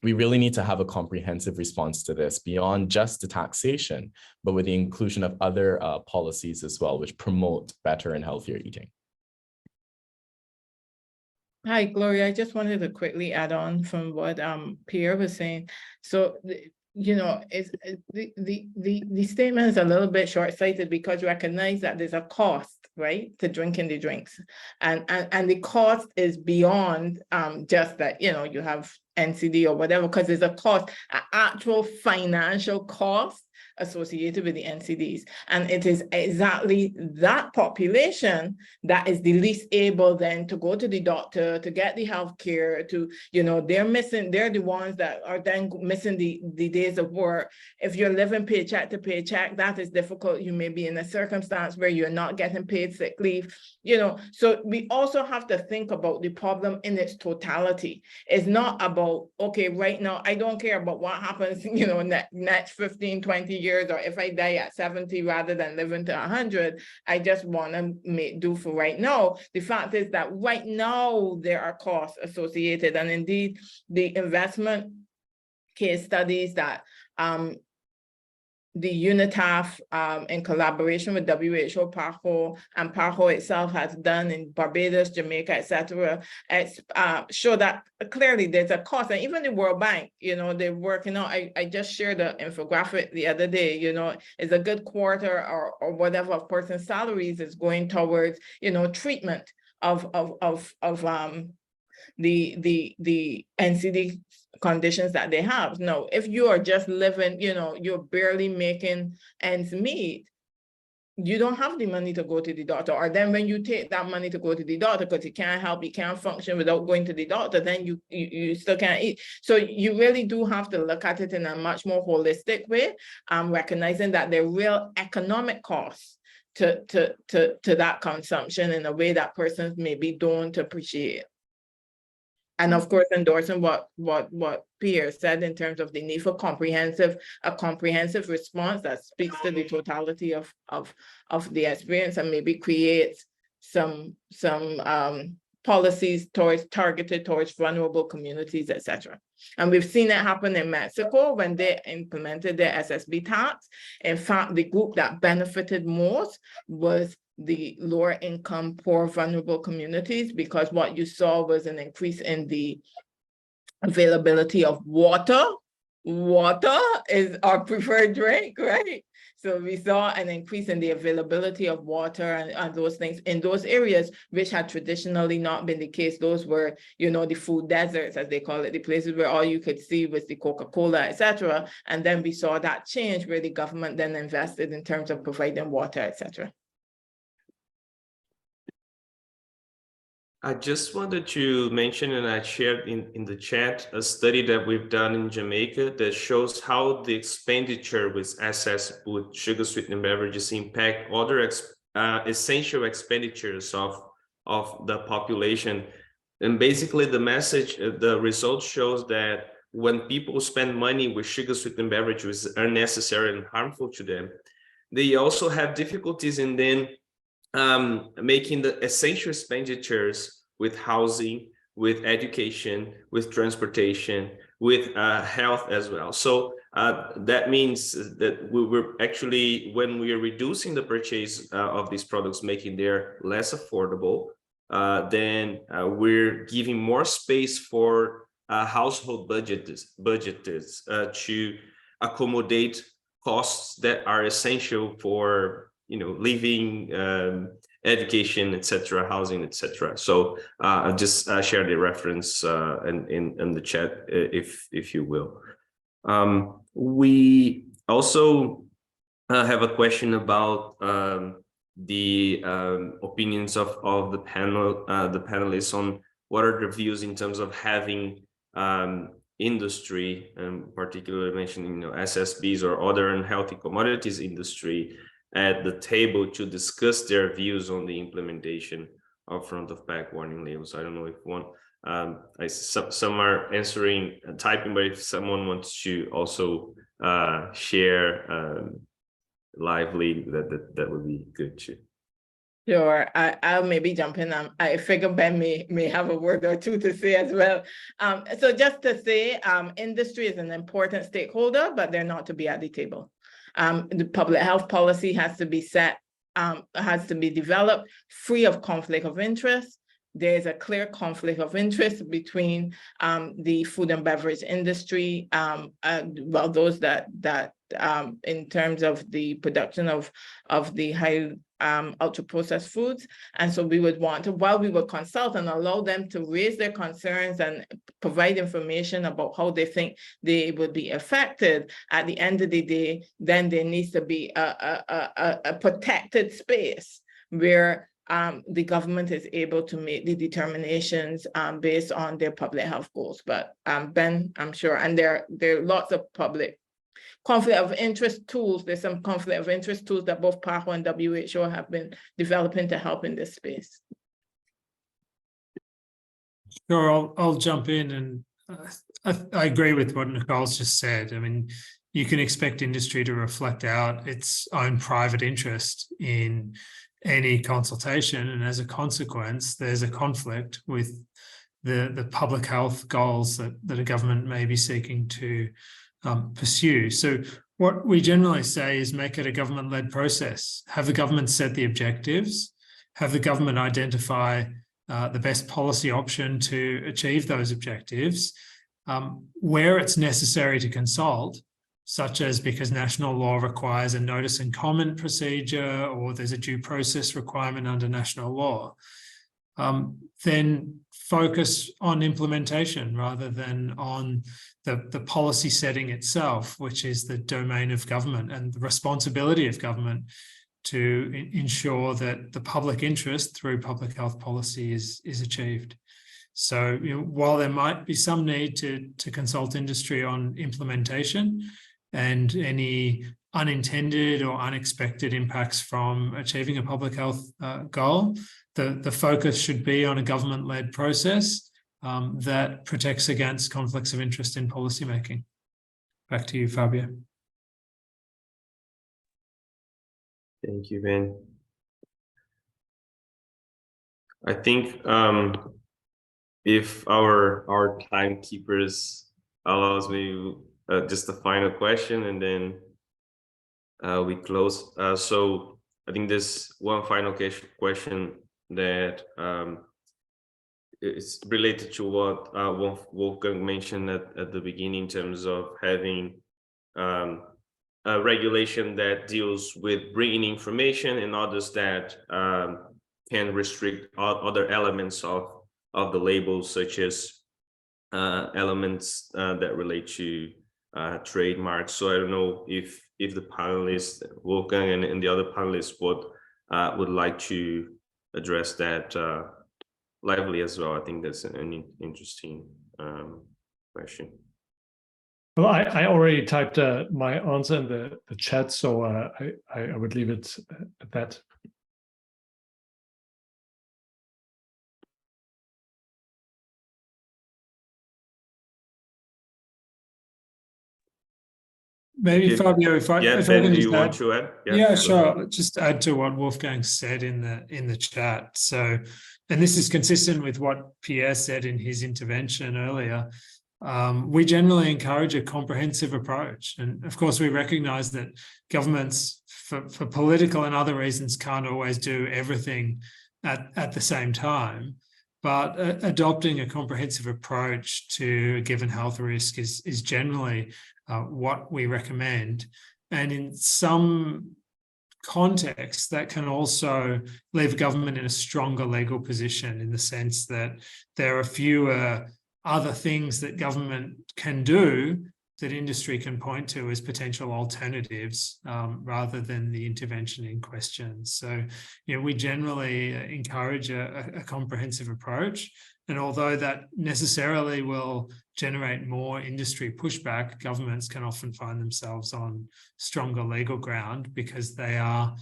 we really need to have a comprehensive response to this beyond just the taxation, but with the inclusion of other policies as well, which promote better and healthier eating. Hi, Gloria. I just wanted to quickly add on from what Pierre was saying. So, you know, the statement is a little bit short-sighted because recognize that there's a cost, right, to drinking the drinks, and the cost is beyond just that, you know, you have NCD or whatever, because there's a cost, an actual financial cost associated with the NCDs. And it is exactly that population that is the least able then to go to the doctor, to get the health care, to, you know, they're the ones that are then missing the days of work. If you're living paycheck to paycheck, that is difficult. You may be in a circumstance where you're not getting paid sick leave, you know. So we also have to think about the problem in its totality. It's not about, okay, right now, I don't care about what happens, you know, next 15, 20 years, or if I die at 70 rather than living to 100, I just want to make do for right now. The fact is that right now there are costs associated, and indeed the investment case studies that the UNITAF in collaboration with WHO, PAHO, and PAHO itself has done in Barbados, Jamaica, etc., show that clearly there's a cost. And even the World Bank, you know, they're working on, I just shared the infographic the other day, you know, it's a good quarter or whatever of person's salaries is going towards, you know, treatment of the NCD conditions that they have. No, if you are just living, you know, you're barely making ends meet, you don't have the money to go to the doctor. Or then when you take that money to go to the doctor because you can't help, you can't function without going to the doctor, then you still can't eat. So you really do have to look at it in a much more holistic way, recognizing that there are real economic costs to that consumption in a way that persons maybe don't appreciate. And of course, endorsing what Pierre said in terms of the need for a comprehensive response that speaks to the totality of the experience, and maybe creates some policies targeted towards vulnerable communities, etc. And we've seen it happen in Mexico when they implemented their SSB tax. In fact, the group that benefited most was the lower income, poor, vulnerable communities, because what you saw was an increase in the availability of water. Water is our preferred drink, right? So we saw an increase in the availability of water and those things in those areas, which had traditionally not been the case. Those were, you know, the food deserts, as they call it, the places where all you could see was the Coca-Cola, etc. And then we saw that change where the government then invested in terms of providing water, etc. I just wanted to mention, and I shared in the chat, a study that we've done in Jamaica that shows how the expenditure with excess with sugar sweetened beverages impact other essential expenditures of the population. And basically the message, the result shows that when people spend money with sugar sweetened beverages unnecessary and harmful to them, they also have difficulties in then making the essential expenditures with housing, with education, with transportation, with health as well. So that means that we were actually, when we are reducing the purchase of these products, making them less affordable, then we're giving more space for household budgets to accommodate costs that are essential for, you know, living, education, etc., housing, etc. So I'll just share the reference in the chat, if you will. We also have a question about the opinions of the panel, the panelists, on what are their views in terms of having industry, and particularly mentioning, you know, SSBs or other unhealthy commodities industry at the table to discuss their views on the implementation of front of pack warning labels. I don't know if one, some are answering, typing, but if someone wants to also share lively, that would be good too. Sure, I'll maybe jump in. I figure Ben may have a word or two to say as well. So just to say, industry is an important stakeholder, but they're not to be at the table. The public health policy has to be set, has to be developed free of conflict of interest. There's a clear conflict of interest between the food and beverage industry, well, those that in terms of the production of the high ultra processed foods. And so we would want to, while we would consult and allow them to raise their concerns and provide information about how they think they would be affected, at the end of the day, then there needs to be a protected space where the government is able to make the determinations based on their public health goals. But Ben, I'm sure, and there are lots of public conflict of interest tools. There's some conflict of interest tools that both PAHO and WHO have been developing to help in this space. Sure, I'll jump in, and I agree with what Nicole's just said. I mean, you can expect industry to reflect out its own private interest in any consultation, and as a consequence, there's a conflict with the public health goals that a government may be seeking to pursue. So what we generally say is make it a government-led process. Have the government set the objectives, have the government identify the best policy option to achieve those objectives. Where it's necessary to consult, such as because national law requires a notice and comment procedure, or there's a due process requirement under national law, then focus on implementation rather than on the policy setting itself, which is the domain of government and the responsibility of government to ensure that the public interest through public health policy is achieved. So, you know, while there might be some need to consult industry on implementation and any unintended or unexpected impacts from achieving a public health goal, the focus should be on a government-led process that protects against conflicts of interest in policymaking. Back to you, Fabio. Thank you, Ben. I think if our timekeepers allows me just a final question, and then we close. So I think there's one final question that is related to what Wolfgang mentioned at the beginning in terms of having regulation that deals with bringing information and others that can restrict other elements of the label, such as elements that relate to trademarks. So I don't know if the panelists, Wolfgang and the other panelists, would like to address that lively as well. I think that's an interesting question. Well, I already typed my answer in the chat, so I would leave it at that. Maybe Fabio, if I can do you just want add, to add? yeah, sure. Just add to what Wolfgang said in the chat. So, and this is consistent with what Pierre said in his intervention earlier. We generally encourage a comprehensive approach, and of course, we recognise that governments, for political and other reasons, can't always do everything at the same time. But adopting a comprehensive approach to a given health risk is generally what we recommend. And in some contexts, that can also leave government in a stronger legal position, in the sense that there are fewer other things that government can do that industry can point to as potential alternatives rather than the intervention in question. So, we generally encourage a comprehensive approach. And although that necessarily will generate more industry pushback, governments can often find themselves on stronger legal ground because they are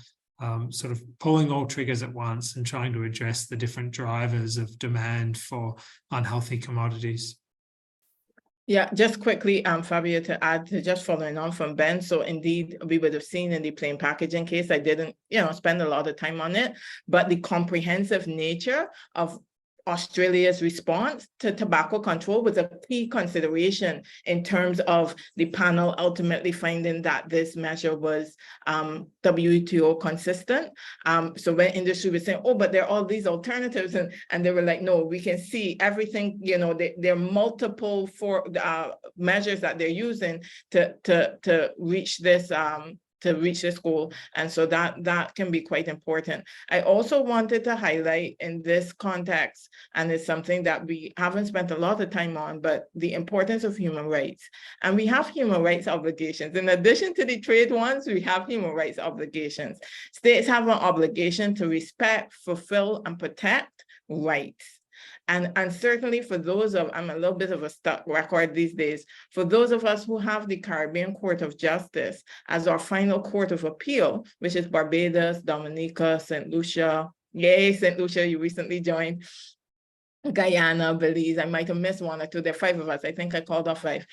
sort of pulling all triggers at once and trying to address the different drivers of demand for unhealthy commodities. Yeah, just quickly, Fabio, to add, to just following on from Ben. So indeed, we would have seen in the plain packaging case, I didn't, spend a lot of time on it, but the comprehensive nature of Australia's response to tobacco control was a key consideration in terms of the panel ultimately finding that this measure was WTO consistent. So when industry was saying, oh, but there are all these alternatives, and they were like, no, we can see everything, there are multiple measures that they're using to reach this goal. And so that can be quite important. I also wanted to highlight in this context, and it's something that we haven't spent a lot of time on, but the importance of human rights. And we have human rights obligations. In addition to the trade ones, we have human rights obligations. States have an obligation to respect, fulfill, and protect rights. And certainly for those of, I'm a little bit of a stuck record these days, for those of us who have the Caribbean Court of Justice as our final court of appeal, which is Barbados, Dominica, St. Lucia. Yay, St. Lucia, you recently joined. Guyana, Belize, I might have missed one or two. There are 5 of us. I think I called off 5.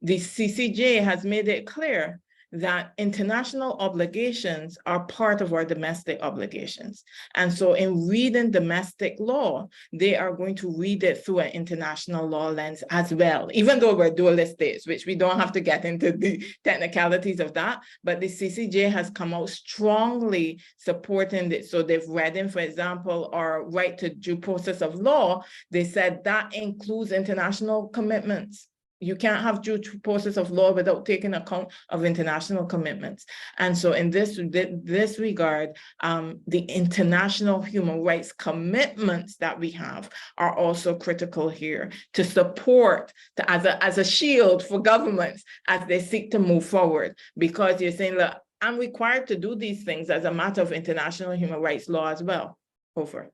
The CCJ has made it clear that international obligations are part of our domestic obligations. And so in reading domestic law, they are going to read it through an international law lens as well, even though we're dualist states, which we don't have to get into the technicalities of that, but the CCJ has come out strongly supporting it. So they've read in, for example, our right to due process of law. They said that includes international commitments. You can't have due process of law without taking account of international commitments. And so in this regard, the international human rights commitments that we have are also critical here to support, as a shield for governments as they seek to move forward. Because you're saying, look, I'm required to do these things as a matter of international human rights law as well. Over.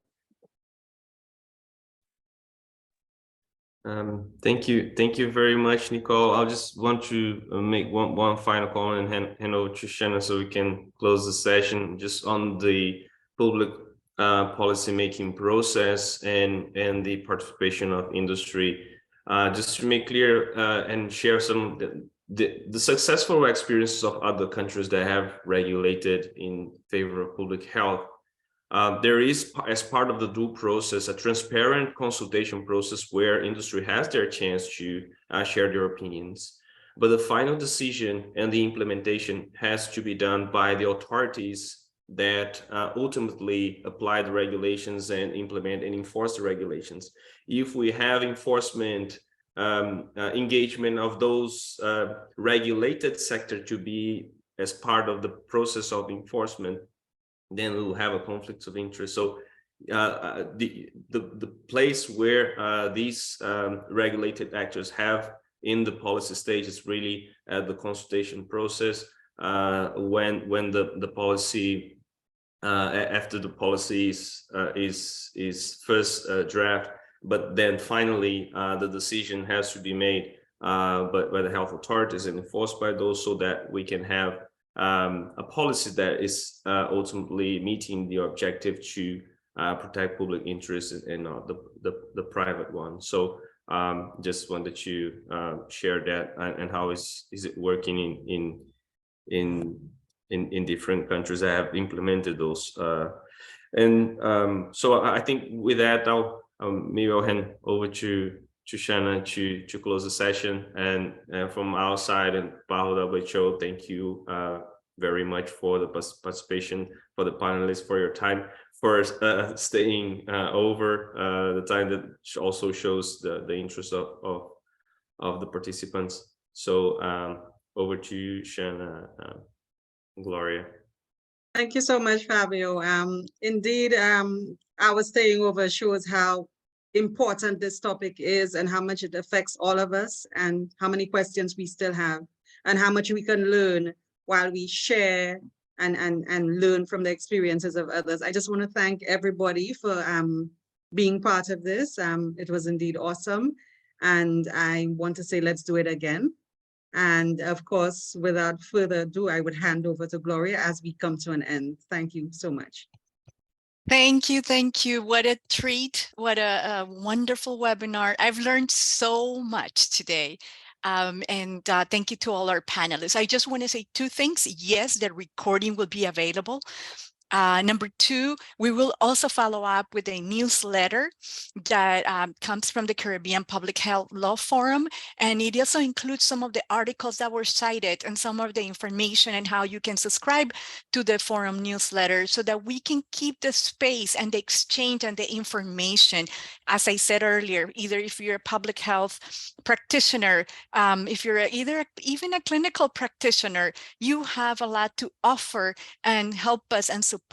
Thank you very much, Nicole. I'll just want to make one final comment and hand over to Shanna so we can close the session just on the public policy making process and the participation of industry. Just to make clear and share some of the successful experiences of other countries that have regulated in favor of public health. There is, as part of the due process, a transparent consultation process where industry has their chance to share their opinions. But the final decision and the implementation has to be done by the authorities that ultimately apply the regulations and implement and enforce the regulations. If we have enforcement engagement of those regulated sector to be as part of the process of enforcement, then we will have a conflict of interest. So the place where these regulated actors have in the policy stage is really at the consultation process, when the policy after the policy is first draft, but then finally the decision has to be made by the health authorities and enforced by those, so that we can have a policy that is ultimately meeting the objective to protect public interest and not the private one. So just wanted to share that, and how is it working in different countries that have implemented those. So I think with that, maybe I'll hand over to Shanna to close the session. And from our side and PAHO WHO, thank you very much for the participation, for the panelists, for your time, for staying over the time, that also shows the interest of the participants. So over to you, Shanna, Gloria. Thank you so much, Fabio. Indeed, our staying over shows how important this topic is, and how much it affects all of us, and how many questions we still have, and how much we can learn while we share and learn from the experiences of others. I just want to thank everybody for being part of this. It was indeed awesome. And I want to say, let's do it again. And of course, without further ado, I would hand over to Gloria as we come to an end. Thank you so much. Thank you. Thank you. What a treat. What a wonderful webinar. I've learned so much today. And thank you to all our panelists. I just want to say two things. Yes, the recording will be available. Number two, we will also follow up with a newsletter that comes from the Caribbean Public Health Law Forum, and it also includes some of the articles that were cited and some of the information and how you can subscribe to the forum newsletter, so that we can keep the space and the exchange and the information. As I said earlier, either if you're a public health practitioner, if you're even a clinical practitioner, you have a lot to offer and help us and support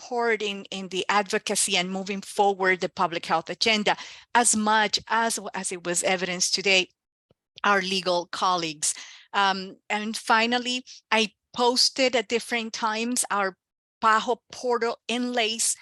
in the advocacy and moving forward the public health agenda, as much as it was evidenced today, our legal colleagues. And finally, I posted at different times our PAHO portal inlays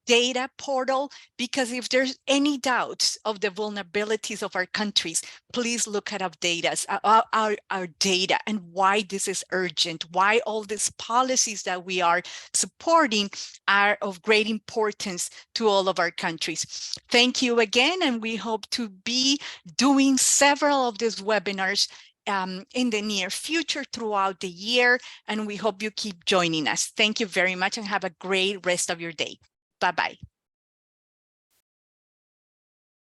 data portal, because if there's any doubts of the vulnerabilities of our countries, please look at our data and why this is urgent, why all these policies that we are supporting are of great importance to all of our countries. Thank you again, and we hope to be doing several of these webinars in the near future throughout the year, and we hope you keep joining us. Thank you very much, and have a great rest of your day. Bye-bye.